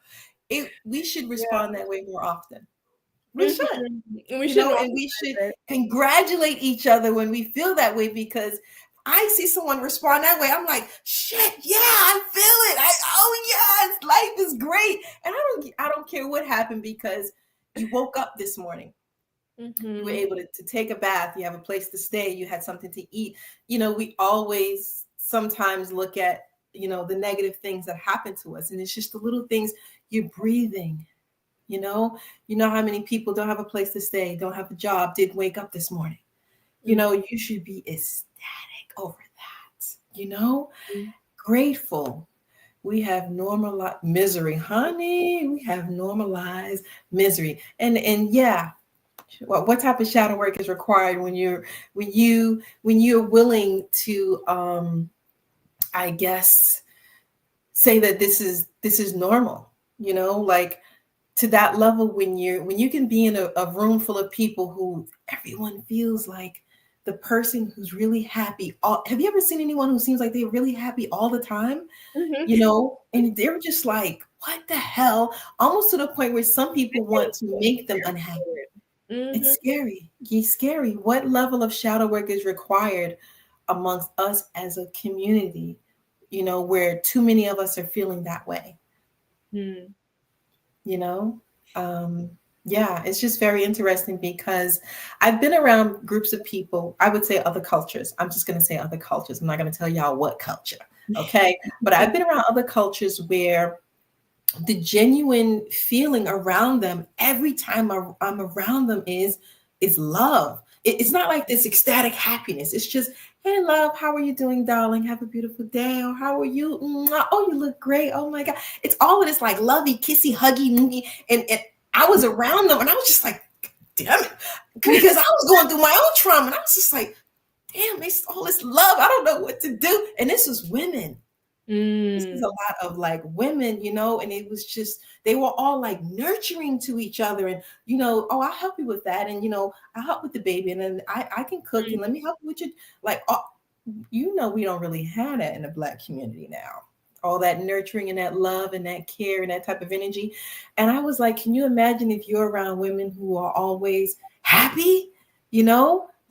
We should respond that way more often. We should, Mm-hmm. We should and we should congratulate each other when we feel that way, because I see someone respond that way. I'm like, shit, yeah, I feel it. Oh yes, life is great. And I don't care what happened, because you woke up this morning. Mm-hmm. You were able to take a bath. You have a place to stay. You had something to eat. You know, we always sometimes look at, the negative things that happen to us. And it's just the little things. You're breathing. You know how many people don't have a place to stay, don't have a job, didn't wake up this morning. You should be ecstatic over that, grateful. We have normalized misery, honey. We have normalized misery. And yeah, what type of shadow work is required when you're willing to I guess say that this is normal, like to that level, when you can be in a room full of people who everyone feels like the person who's really happy. Have you ever seen anyone who seems like they're really happy all the time? Mm-hmm. And they're just like, what the hell? Almost to the point where some people want to make them unhappy. Mm-hmm. It's scary. It's scary. What level of shadow work is required amongst us as a community, where too many of us are feeling that way? Mm. Yeah, it's just very interesting, because I've been around groups of people, I would say other cultures. I'm just going to say other cultures. I'm not going to tell y'all what culture. Okay. But I've been around other cultures where the genuine feeling around them every time I'm around them is love. It's not like this ecstatic happiness. It's just, hey, love, how are you doing, darling? Have a beautiful day. Or how are you? Oh, you look great. Oh my God. It's all of this like lovey, kissy, huggy. And I was around them and I was just like, damn it. Because I was going through my own trauma. And I was just like, damn, all this love. I don't know what to do. And this was women. This is a lot of like women, and it was just, they were all like nurturing to each other, and oh, I'll help you with that, and I'll help with the baby, and then I can cook, and let me help you with your, like, we don't really have that in the Black community now, all that nurturing and that love and that care and that type of energy. And I was like, can you imagine if you're around women who are always happy,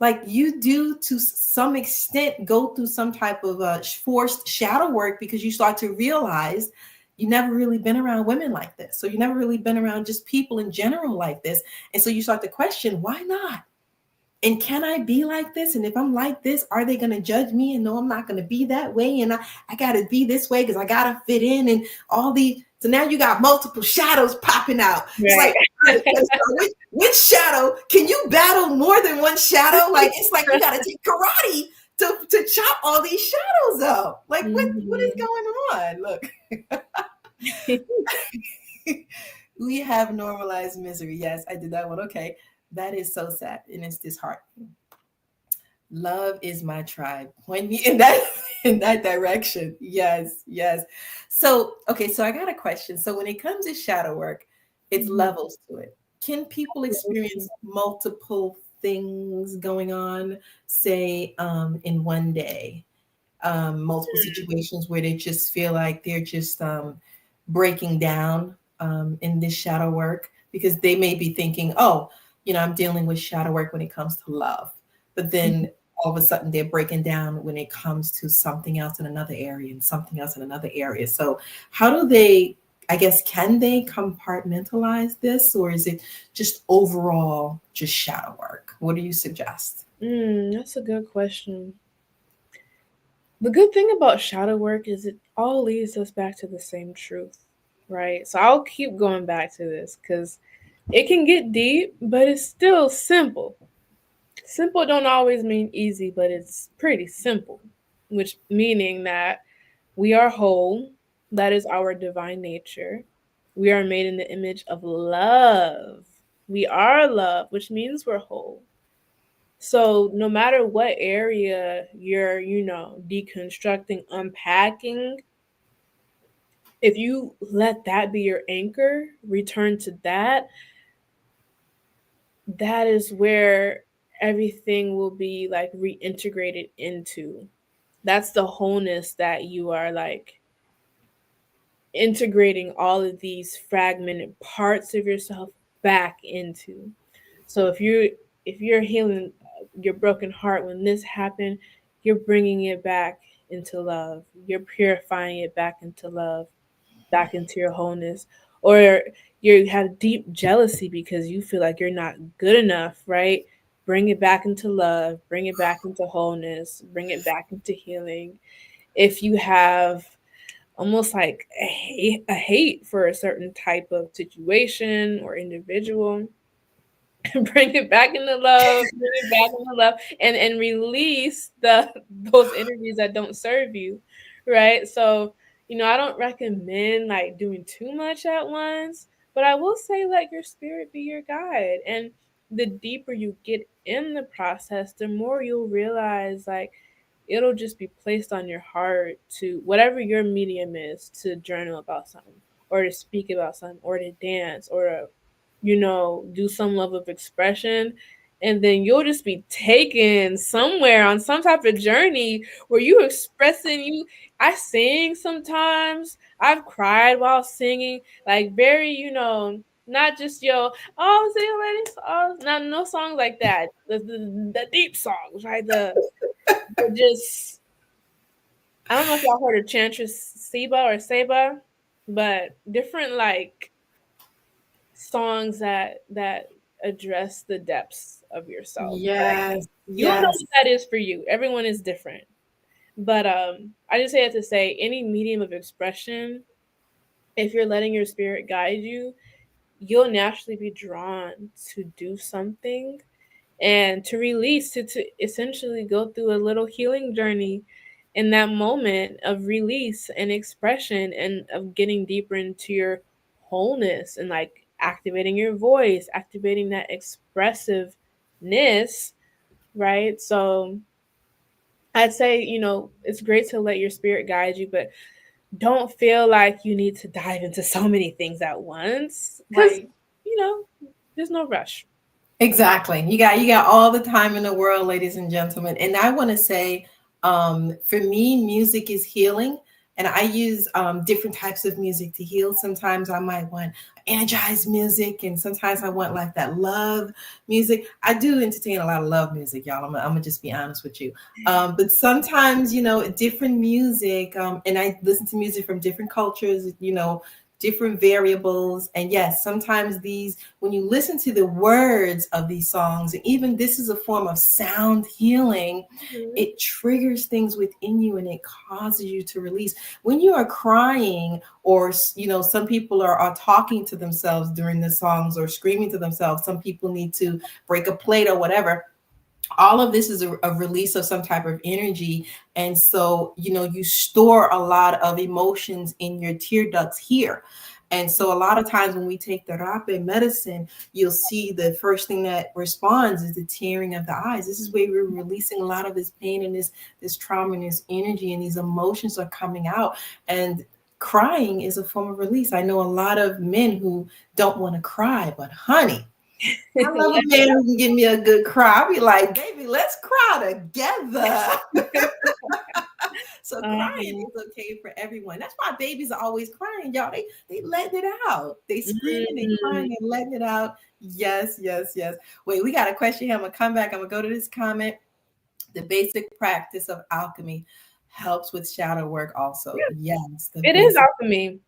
like you do to some extent go through some type of forced shadow work, because you start to realize you never really been around women like this. So you never really been around just people in general like this. And so you start to question, why not? And can I be like this? And if I'm like this, are they going to judge me? And no, I'm not going to be that way. And I got to be this way because I got to fit in, and all the. So now you got multiple shadows popping out. Right. It's like, which shadow? Can you battle more than one shadow? Like, it's like you got to take karate to chop all these shadows up. Like, what is going on? Look. We have normalized misery. Yes, I did that one. Okay. That is so sad, and it's disheartening. Love is my tribe. Point me in that direction. Yes. So, okay, so I got a question. So when it comes to shadow work, it's levels to it. Can people experience multiple things going on, say, in one day? Multiple situations where they just feel like they're just breaking down in this shadow work, because they may be thinking, oh, I'm dealing with shadow work when it comes to love. But then all of a sudden they're breaking down when it comes to something else in another area and something else in another area. So how do they, I guess, can they compartmentalize this, or is it just overall just shadow work? What do you suggest? That's a good question. The good thing about shadow work is it all leads us back to the same truth, right? So I'll keep going back to this because it can get deep, but it's still simple. Simple don't always mean easy, but it's pretty simple, which meaning that we are whole. That is our divine nature. We are made in the image of love. We are love, which means we're whole. So no matter what area you're, deconstructing, unpacking, if you let that be your anchor, return to that, that is where everything will be like reintegrated into. That's the wholeness that you are like integrating all of these fragmented parts of yourself back into. So if you're healing your broken heart when this happened, you're bringing it back into love. You're purifying it back into love, back into your wholeness. Or you have deep jealousy because you feel like you're not good enough, right? Bring it back into love, bring it back into wholeness, bring it back into healing. If you have almost like a hate for a certain type of situation or individual, bring it back into love, bring it back into love, and release those energies that don't serve you, right? So, I don't recommend like doing too much at once, but I will say let your spirit be your guide. And the deeper you get in the process, the more you'll realize like it'll just be placed on your heart to whatever your medium is, to journal about something or to speak about something or to dance or to do some level of expression. And then you'll just be taken somewhere on some type of journey where you expressing you. I sing sometimes. I've cried while singing, like very, not just oh, see you ladies, oh, not no songs like that. The deep songs, right? The just I don't know if y'all heard of Chantress Seba or Seba, but different like songs that address the depths of yourself, right? Yes, You'll know yes. what that is for you. Everyone is different. But I just say it to say any medium of expression, if you're letting your spirit guide you, you'll naturally be drawn to do something and to release, to essentially go through a little healing journey in that moment of release and expression and of getting deeper into your wholeness and like activating your voice, activating that expressiveness, right? So I'd say, it's great to let your spirit guide you, but don't feel like you need to dive into so many things at once because, Right. you know, there's no rush. Exactly. You got all the time in the world, ladies and gentlemen. And I want to say, for me, music is healing. And I use different types of music to heal. Sometimes I might want energized music, and sometimes I want like that love music. I do entertain a lot of love music, y'all. I'm gonna just be honest with you. But sometimes, different music, and I listen to music from different cultures, different variables. And yes, sometimes these, when you listen to the words of these songs, and even this is a form of sound healing, Mhm. it triggers things within you and it causes you to release. When you are crying, or some people are talking to themselves during the songs or screaming to themselves, some people need to break a plate or whatever. All of this is a release of some type of energy. And so, you store a lot of emotions in your tear ducts here. And so a lot of times when we take the rape medicine, you'll see the first thing that responds is the tearing of the eyes. This is where we're releasing a lot of this pain and this trauma and this energy, and these emotions are coming out. And crying is a form of release. I know a lot of men who don't want to cry, but honey, I love a man who can give me a good cry. I'll be like, baby, let's cry together. So crying Um, is okay for everyone. That's why babies are always crying, y'all. They letting it out. They screaming and mm, crying and letting it out. Yes, yes, yes. Wait, we got a question here. I'm gonna come back. I'm gonna go to this comment. The basic practice of alchemy helps with shadow work also. Yes, the It is basic, alchemy.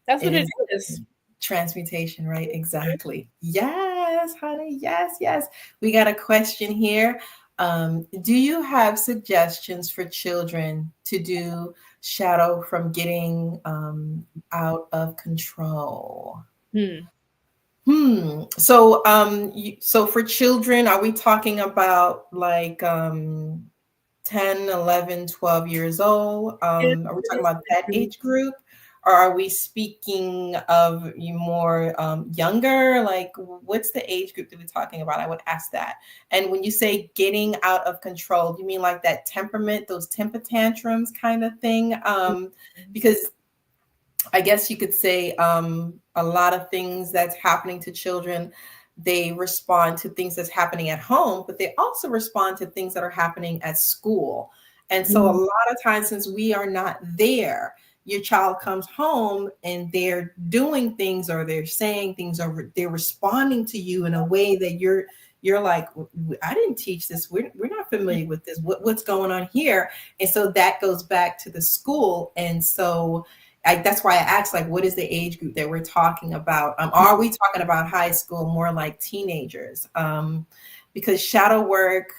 That's it what it is is. transmutation, right? Exactly. Yes, honey. Yes, yes. We got a question here. Do you have suggestions for children to do shadow from getting out of control? Hmm. So, so for children, are we talking about like 10, 11, 12 years old? Are we talking about that age group? Or are we speaking of you more younger? Like, what's the age group that we're talking about? I would ask that. And when you say getting out of control, do you mean like that temperament, those temper tantrums kind of thing? Because I guess you could say a lot of things that's happening to children, they respond to things that's happening at home, but they also respond to things that are happening at school. And so a Mhm. lot of times, since we are not there, your child comes home and they're doing things or they're saying things or they're responding to you in a way that you're like, I didn't teach this. We're not familiar with this. What's going on here? And so that goes back to the school. And so that's why I asked, like, what is the age group that we're talking about? Are we talking about high school, more like teenagers? Because shadow work,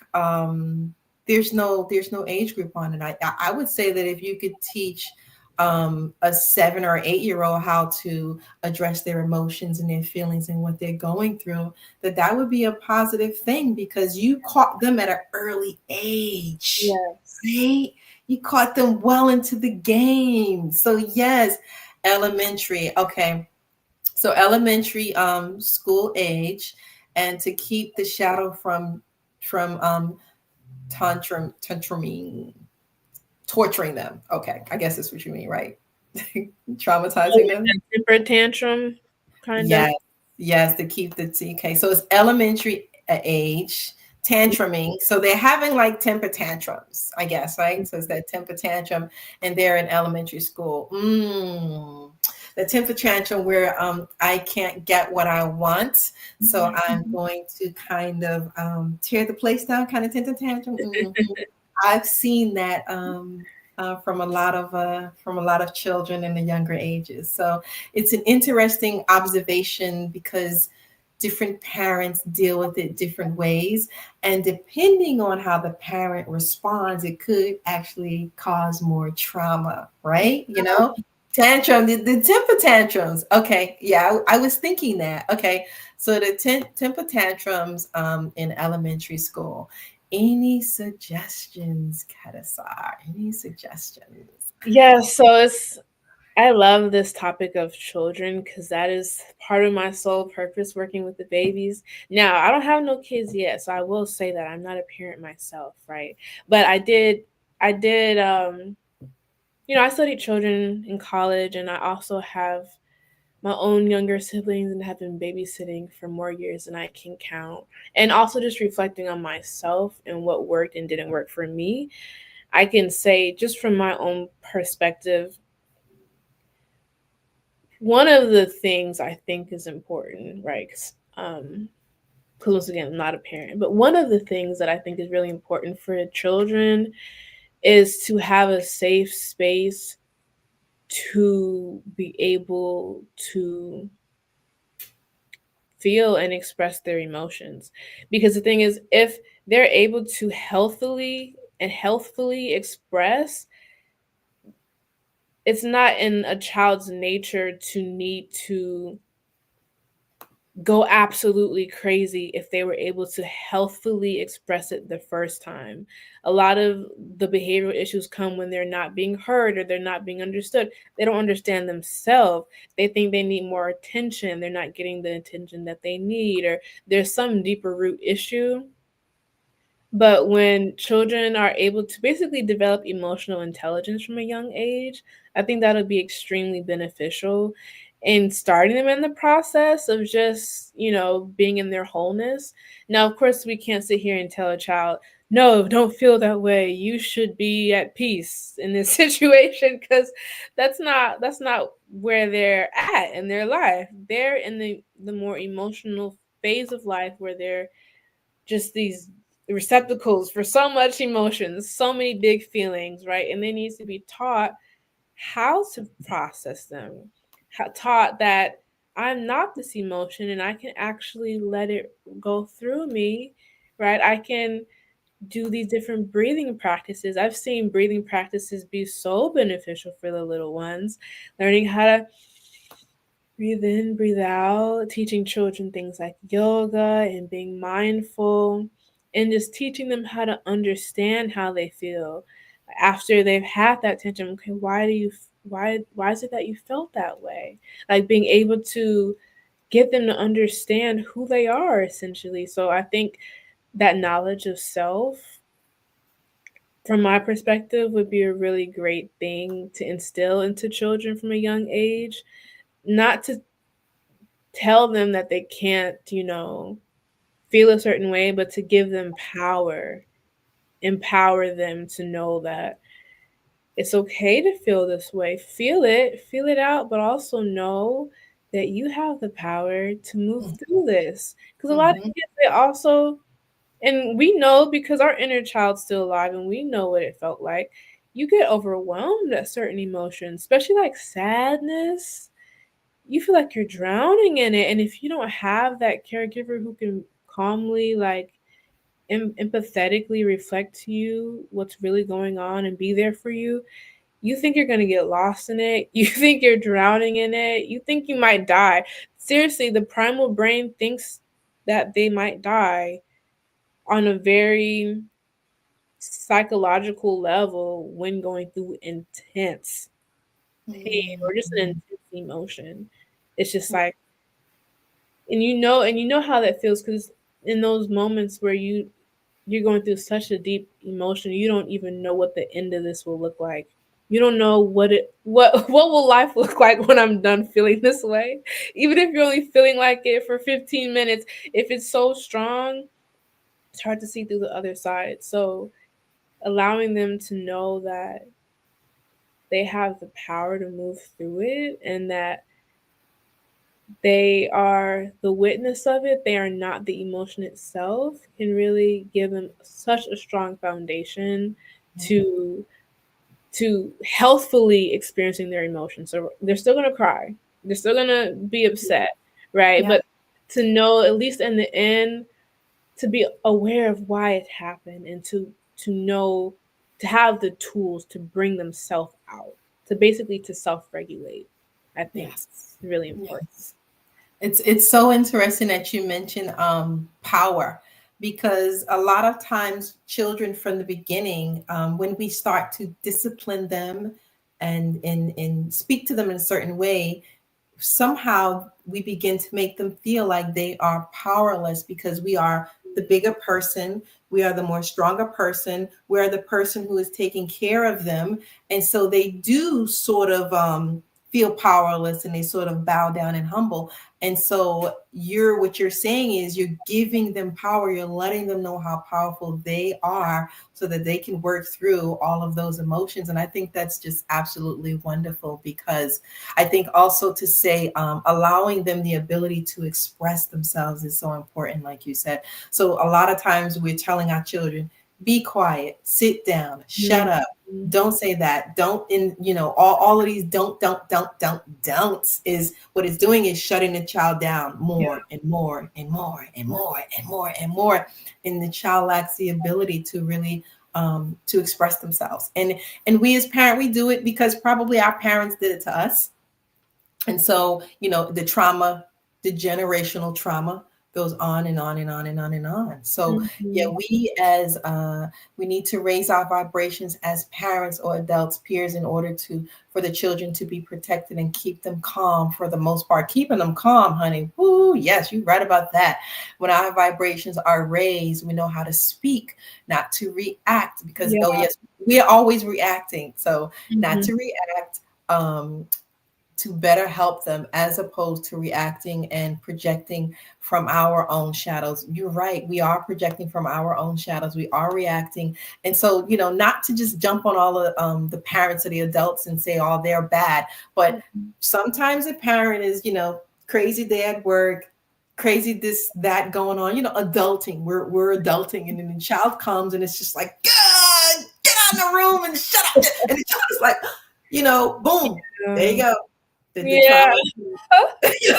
there's no age group on it. I would say that if you could teach a 7 or 8 year old how to address their emotions and their feelings and what they're going through, that would be a positive thing because you caught them at an early age, Yes. right? You caught them well into the game. So yes, elementary. Okay. So elementary school age, and to keep the shadow from tantruming, torturing them. Okay. I guess that's what you mean, right? Oh, Traumatizing like them. that temper tantrum, kind of. Yes, yes, to keep the TK. So it's elementary age, tantruming. So they're having like temper tantrums, I guess, right? So it's that temper tantrum, and they're in elementary school. The temper tantrum where I can't get what I want, so I'm going to kind of tear the place down, kind of temper tantrum. I've seen that from a lot of children in the younger ages. So it's an interesting observation because different parents deal with it different ways, and depending on how the parent responds, it could actually cause more trauma. Right? Tantrum, the temper tantrums. Okay, yeah, I was thinking that. Okay, so the temper tantrums in elementary school. Any suggestions, Kadasar? Any suggestions? Yeah, so I love this topic of children because that is part of my sole purpose working with the babies. Now, I don't have no kids yet, so I will say that I'm not a parent myself, right? But I did I studied children in college, and I also have my own younger siblings and have been babysitting for more years than I can count. And also just reflecting on myself and what worked and didn't work for me. I can say, just from my own perspective, one of the things I think is important, right? Because once again, I'm not a parent, but one of the things that I think is really important for children is to have a safe space to be able to feel and express their emotions. Because the thing is, if they're able to healthfully express, it's not in a child's nature to need to go absolutely crazy if they were able to healthfully express it the first time. A lot of the behavioral issues come when they're not being heard or they're not being understood. They don't understand themselves. They think they need more attention. They're not getting the attention that they need, or there's some deeper root issue. But when children are able to basically develop emotional intelligence from a young age, I think that'll be extremely beneficial in starting them in the process of just, being in their wholeness. Now, of course, we can't sit here and tell a child, no, don't feel that way. You should be at peace in this situation, because that's not where they're at in their life. They're in the more emotional phase of life where they're just these receptacles for so much emotions, so many big feelings, right? And they need to be taught how to process them, taught that I'm not this emotion and I can actually let it go through me, right? I can do these different breathing practices. I've seen breathing practices be so beneficial for the little ones, learning how to breathe in, breathe out, teaching children things like yoga and being mindful, and just teaching them how to understand how they feel after they've had that tension. Okay, why is it that you felt that way? Like being able to get them to understand who they are essentially. So I think that knowledge of self, from my perspective, would be a really great thing to instill into children from a young age. Not to tell them that they can't, feel a certain way, but to give them power, empower them to know that it's okay to feel this way. Feel it out, but also know that you have the power to move through this. Because a lot of Mhm. kids, they also, and we know because our inner child's still alive and we know what it felt like. You get overwhelmed at certain emotions, especially like sadness. You feel like you're drowning in it. And if you don't have that caregiver who can calmly, like, empathetically reflect to you what's really going on and be there for you, you think you're going to get lost in it. You think you're drowning in it. You think you might die. Seriously, the primal brain thinks that they might die on a very psychological level when going through intense pain or just an Mhm. intense emotion. It's just like, and you know how that feels, because in those moments where you're going through such a deep emotion, you don't even know what the end of this will look like. You don't know what will life look like when I'm done feeling this way. Even if you're only feeling like it for 15 minutes, if it's so strong, it's hard to see through the other side. So allowing them to know that they have the power to move through it and that they are the witness of it, they are not the emotion itself, can really give them such a strong foundation to healthfully experiencing their emotions. So they're still gonna cry, they're still gonna be upset, right? Yeah. But to know at least in the end, to be aware of why it happened and to know, to have the tools to bring themselves out, to basically to self-regulate, I think Yes. is really important. Yes. It's so interesting that you mentioned power, because a lot of times children from the beginning, when we start to discipline them and speak to them in a certain way, somehow we begin to make them feel like they are powerless because we are the bigger person, we are the more stronger person, we are the person who is taking care of them, and so they do sort of feel powerless and they sort of bow down and humble. And so what you're saying is you're giving them power, you're letting them know how powerful they are so that they can work through all of those emotions. And I think that's just absolutely wonderful, because I think also to say allowing them the ability to express themselves is so important, like you said. So a lot of times we're telling our children, be quiet, sit down, shut up, Mhm. don't say that, don't, in all of these don'ts is what it's doing, is shutting the child down Yeah. more and more and more and more and more and more. And the child lacks the ability to really to express themselves. And we as parents, we do it because probably our parents did it to us. And so, the trauma, the generational trauma goes on and on and on and on and on. So yeah, Mhm. we need to raise our vibrations as parents or adults, peers, in order for the children to be protected and keep them calm. For the most part, keeping them calm, honey. Ooh, yes, you're right about that. When our vibrations are raised, we know how to speak, not to react, because, Yeah. oh yes, we are always reacting. So not Mhm. to react, to better help them, as opposed to reacting and projecting from our own shadows. You're right. We are projecting from our own shadows. We are reacting. And so, not to just jump on all of the parents or the adults and say, oh, they're bad. But sometimes a parent is, crazy day at work, crazy this, that going on, adulting. We're adulting, and then the child comes and it's just like, God, get out of the room and shut up. And the child is like, boom, there you go. The Yeah. trauma. It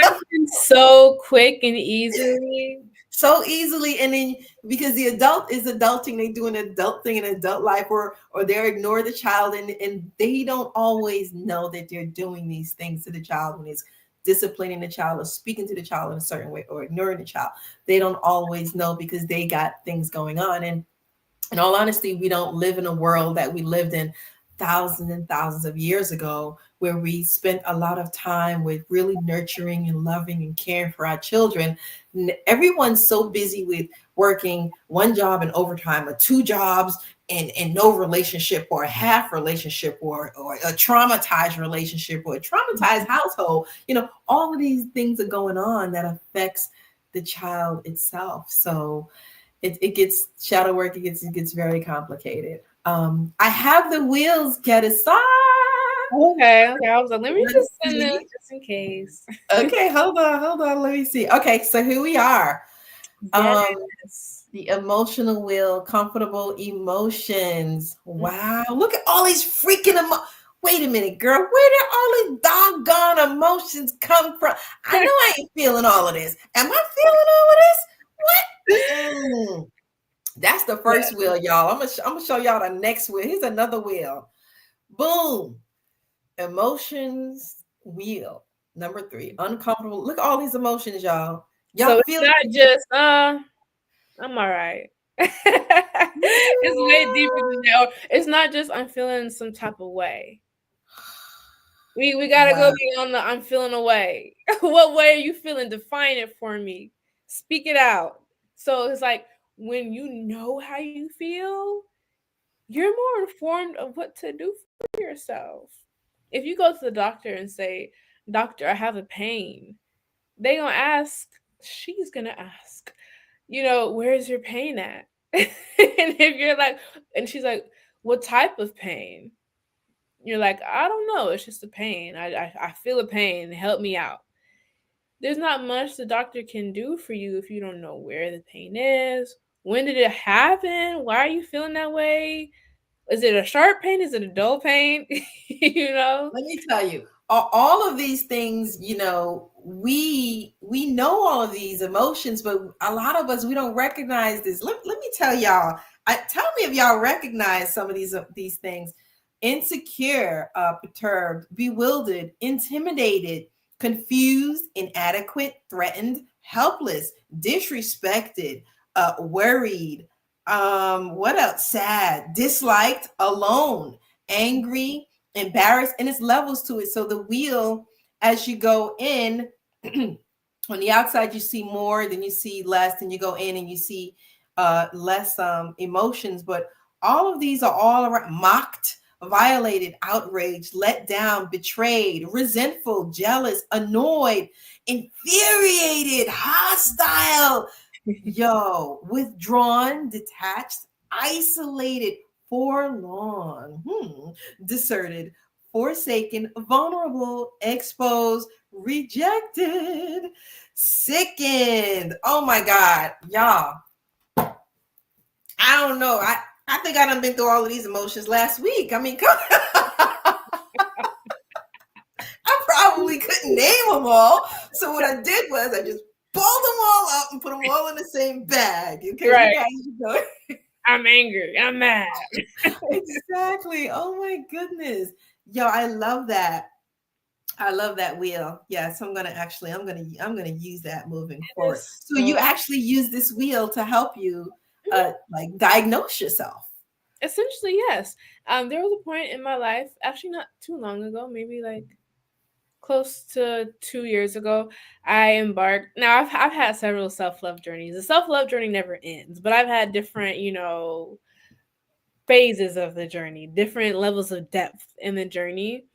happens so quick and easily. So easily, and then because the adult is adulting, they do an adult thing in adult life, or they ignore the child, and they don't always know that they're doing these things to the child when it's disciplining the child or speaking to the child in a certain way or ignoring the child. They don't always know because they got things going on. And in all honesty, we don't live in a world that we lived in thousands and thousands of years ago, where we spent a lot of time with really nurturing and loving and caring for our children. Everyone's so busy with working one job and overtime, or two jobs and no relationship, or a half relationship, or a traumatized relationship, or a traumatized household. All of these things are going on that affects the child itself. So it gets shadow work. It gets very complicated. I have the wheels, get aside. Okay. I was like, let me just send this just in case. Okay, hold on. Let me see. Okay, so here we are. Yes. The emotional wheel, comfortable emotions. Wow, look at all these freaking Wait a minute, girl. Where did all these doggone emotions come from? I know I ain't feeling all of this. Am I feeling all of this? What? That's the first wheel, y'all. I'm gonna show y'all the next wheel. Here's another wheel. Boom. Emotions wheel. Number 3. Uncomfortable. Look at all these emotions, y'all. So Feel it's not just I'm all right. It's way deeper than that. Or it's not just I'm feeling some type of way. We gotta go beyond the I'm feeling a way. What way are you feeling? Define it for me. Speak it out. So it's like when you know how you feel, you're more informed of what to do for yourself. If you go to the doctor and say, "Doctor, I have a pain," they gonna ask. She's gonna ask, where's your pain at? And if you're like, and she's like, what type of pain? You're like, I don't know. It's just a pain. I feel a pain. Help me out. There's not much the doctor can do for you if you don't know where the pain is. When did it happen? Why are you feeling that way? Is it a sharp pain? Is it a dull pain? Let me tell you, all of these things, we know all of these emotions, but a lot of us, we don't recognize this. Let me tell y'all, tell me if y'all recognize some of these things. Insecure, perturbed, bewildered, intimidated, confused, inadequate, threatened, helpless, disrespected, worried, what else? Sad, disliked, alone, angry, embarrassed, and it's levels to it. So the wheel, as you go in, on the outside you see more, then you see less, then you go in and you see less emotions. But all of these are all around: mocked, violated, outraged, let down, betrayed, resentful, jealous, annoyed, infuriated, hostile, withdrawn, detached, isolated, forlorn, deserted, forsaken, vulnerable, exposed, rejected, sickened. Oh my God, y'all. I don't know. I think I done been through all of these emotions last week. I mean, come I probably couldn't name them all. So what I did was I just pulled them all up and put them all in the same bag. Okay, right. you guys know. I'm angry. I'm mad. Exactly. Oh my goodness. I love that. I love that wheel. Yes, I'm gonna use that moving forward. So you actually use this wheel to help you like diagnose yourself. Essentially, yes. There was a point in my life, actually not too long ago, maybe like close to 2 years ago, I embarked. Now I've had several self-love journeys. The self-love journey never ends, but I've had different, phases of the journey, different levels of depth in the journey.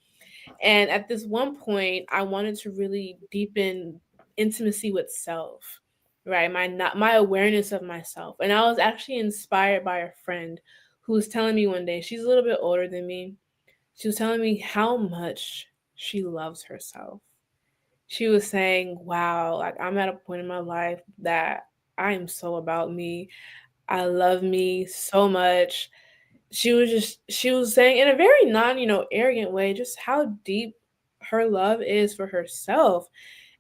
And at this one point, I wanted to really deepen intimacy with self, right? My awareness of myself. And I was actually inspired by a friend who was telling me one day, she's a little bit older than me. She was telling me how much she loves herself. she was saying, wow, like I'm at a point in my life that I am so about me. I love me so much. She was saying in a very arrogant way, just how deep her love is for herself.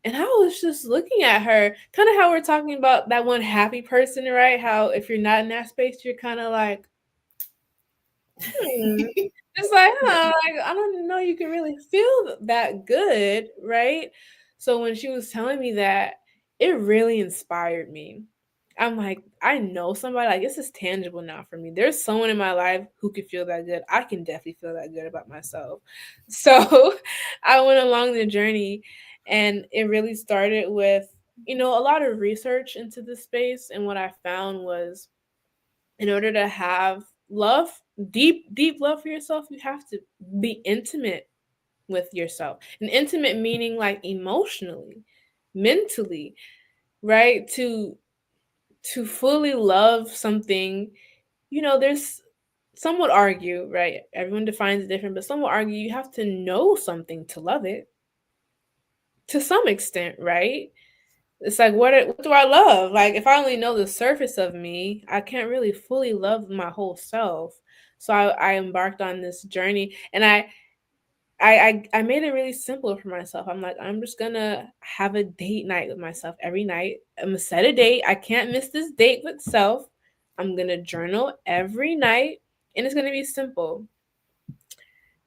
And I was just looking at her, kind of how we're talking about that one happy person, right? How if you're not in that space, you're kind of like, hmm. It's like, huh, like, I don't know you can really feel that good, right? So when she was telling me that, it really inspired me. I'm like, I know somebody, like this is tangible now for me. There's someone in my life who could feel that good. I can definitely feel that good about myself. So I went along the journey, and it really started with, a lot of research into the space. And what I found was, in order to have love, deep love for yourself, you have to be intimate with yourself. And intimate meaning like emotionally, mentally, right? To fully love something, there's some would argue, right? Everyone defines it different, but some would argue you have to know something to love it to some extent, right? It's like, what do I love? Like, if I only know the surface of me, I can't really fully love my whole self. So I embarked on this journey, and I made it really simple for myself. I'm like, I'm just gonna have a date night with myself every night. I'm gonna set a date. I can't miss this date with self. I'm gonna journal every night, and it's gonna be simple.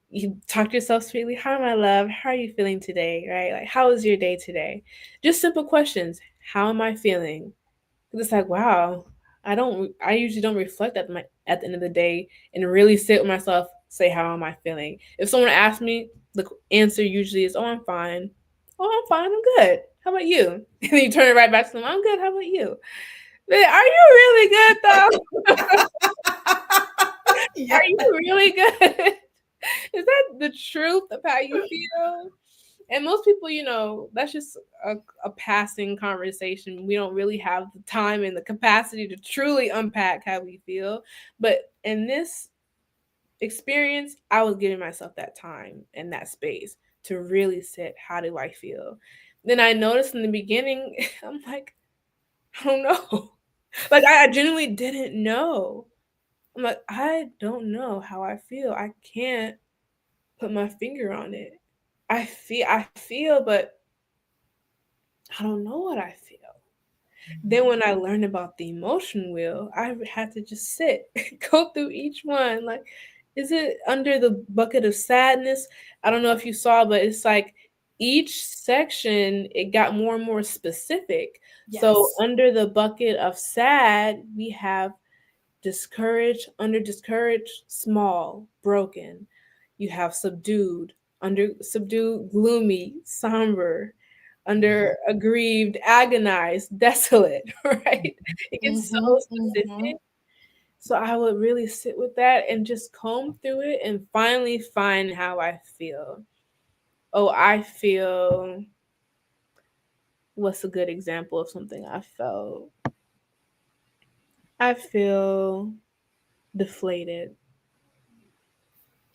You talk to yourself sweetly. Hi, my love. How are you feeling today? Right? Like, how was your day today? Just simple questions. How am I feeling? 'Cause it's like, wow, I usually don't reflect at the end of the day and really sit with myself, say, how am I feeling? If someone asks me, the answer usually is, oh, I'm fine. Oh, I'm fine. I'm good. How about you? And then you turn it right back to them. I'm good. How about you? But are you really good though? Yeah. Are you really good? Is that the truth of how you feel? And most people, that's just a passing conversation. We don't really have the time and the capacity to truly unpack how we feel. But in this experience, I was giving myself that time and that space to really sit. How do I feel? Then I noticed in the beginning, I'm like, I don't know. Like, I genuinely didn't know. I'm like, I don't know how I feel. I can't put my finger on it. I feel, but I don't know what I feel. Then when I learned about the emotion wheel, I had to just sit, go through each one. Like, is it under the bucket of sadness? I don't know if you saw, but it's like each section it got more and more specific. So Yes. under the bucket of sad, we have discouraged, under discouraged, small, broken. You have subdued, under subdued, gloomy, somber, under aggrieved, agonized, desolate, right? It gets Mm-hmm, so mm-hmm. specific. So I would really sit with that and just comb through it and finally find how I feel. Oh, I feel, what's a good example of something I felt? I feel deflated,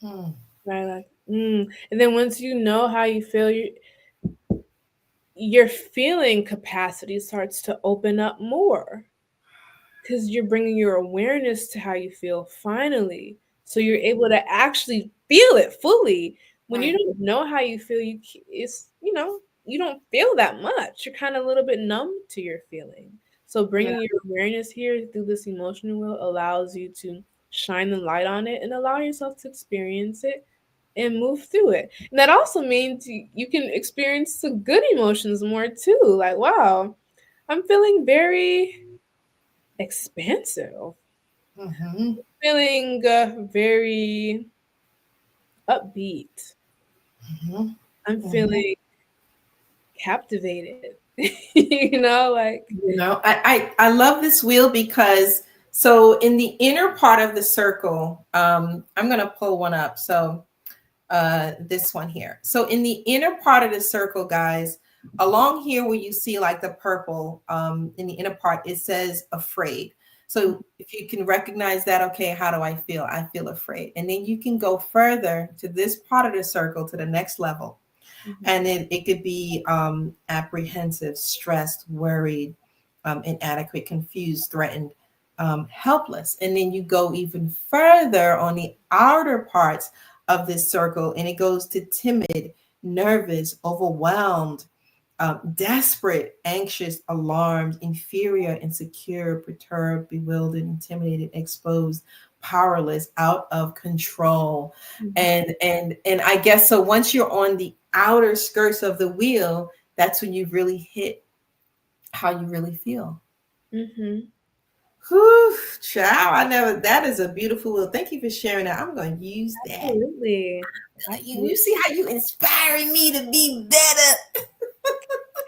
Mm. right? Like, and then once you know how you feel, your feeling capacity starts to open up more because you're bringing your awareness to how you feel finally. So you're able to actually feel it fully. When you Right. don't know how you feel, you don't feel that much. You're kind of a little bit numb to your feeling. So Yeah. bringing your awareness here through this emotional wheel allows you to shine the light on it and allow yourself to experience it and move through it. And that also means you can experience some good emotions more too. Like, wow, I'm feeling very expansive, Mm-hmm. feeling very upbeat. Mm-hmm. I'm Mm-hmm. feeling captivated. Like, I love this wheel because so in the inner part of the circle, I'm gonna pull one up. So this one here. So in the inner part of the circle, guys, along here where you see like the purple, in the inner part, it says afraid. So if you can recognize that, okay, how do I feel? I feel afraid. And then you can go further to this part of the circle to the next level. And it could be apprehensive, stressed, worried, inadequate, confused, threatened, helpless. And then you go even further on the outer parts of this circle, and it goes to timid, nervous, overwhelmed, desperate, anxious, alarmed, inferior, insecure, perturbed, bewildered, intimidated, exposed, powerless, out of control. And I guess so once you're on the outer skirts of the wheel, that's when you really hit how you really feel. Whew, child, I never, that is a beautiful wheel. Thank you for sharing that. I'm going to use that. Absolutely. You see how you inspiring me to be better.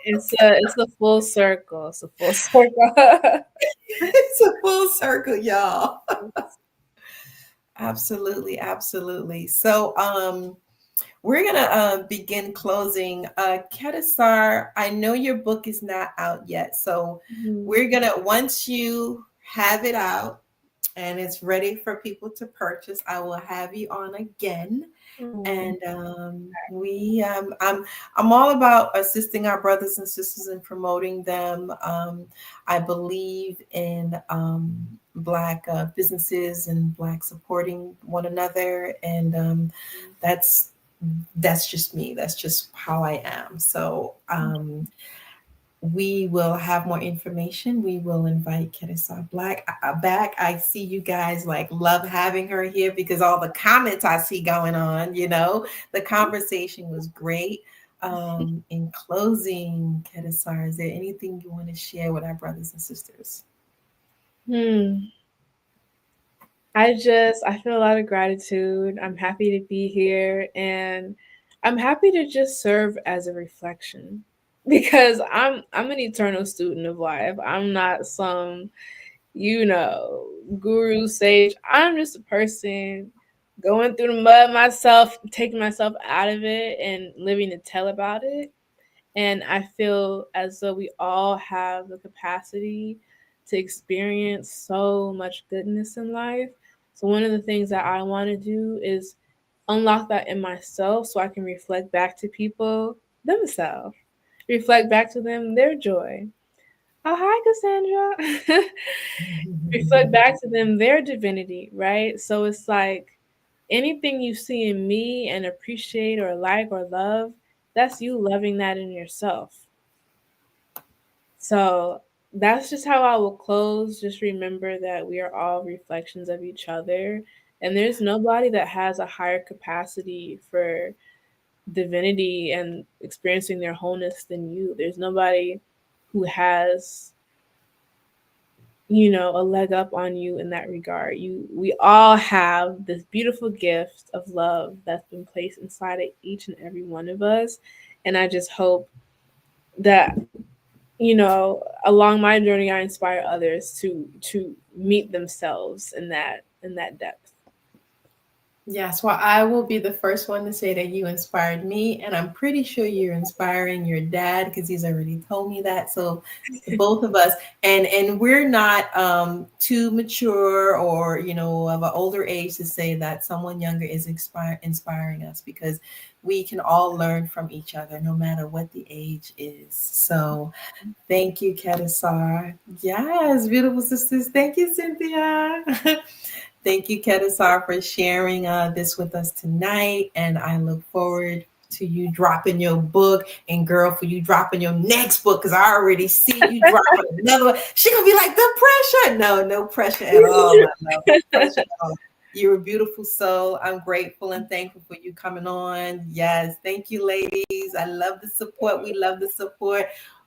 It's a full circle. It's a full circle. It's a full circle, y'all. Absolutely, absolutely. So we're gonna begin closing. Kedisar, I know your book is not out yet, so we're gonna, once you have it out and it's ready for people to purchase, I will have you on again. And I'm all about assisting our brothers and sisters and promoting them. I believe in Black businesses and Black supporting one another, and that's just me. That's just how I am. So we will have more information. We will invite Kedisar Black back. I see you guys like love having her here because all the comments I see going on, the conversation was great. In closing, Kedisar, is there anything you want to share with our brothers and sisters? I feel a lot of gratitude. I'm happy to be here, and I'm happy to just serve as a reflection because I'm an eternal student of life. I'm not some, guru sage. I'm just a person going through the mud myself, taking myself out of it and living to tell about it. And I feel as though we all have the capacity to experience so much goodness in life. So one of the things that I want to do is unlock that in myself so I can reflect back to people themselves, reflect back to them their joy. Oh, hi, Cassandra. Reflect back to them their divinity, right? So it's like anything you see in me and appreciate or like or love, that's you loving that in yourself. So that's just how I will close. Just remember that we are all reflections of each other. And there's nobody that has a higher capacity for divinity and experiencing their wholeness than you. There's nobody who has, a leg up on you in that regard. We all have this beautiful gift of love that's been placed inside of each and every one of us. And I just hope that along my journey, I inspire others to meet themselves in that depth. Yes, well, I will be the first one to say that you inspired me, and I'm pretty sure you're inspiring your dad because he's already told me that. So, both of us, and we're not too mature or of an older age to say that someone younger is inspiring us because we can all learn from each other, no matter what the age is. So, thank you, Kedisar. Yes, beautiful sisters. Thank you, Cynthia. Thank you, Kedisar, for sharing this with us tonight. And I look forward to you dropping your book, and girl, for you dropping your next book, because I already see you dropping another one. She gonna be like, the pressure. No pressure at all, my love. No pressure at all. You're a beautiful soul. I'm grateful and thankful for you coming on. Yes, thank you, ladies. I love the support. We love the support.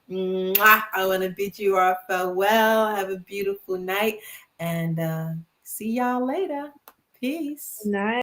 Mwah. I want to bid you our farewell. Have a beautiful night, and see y'all later. Peace. Nice.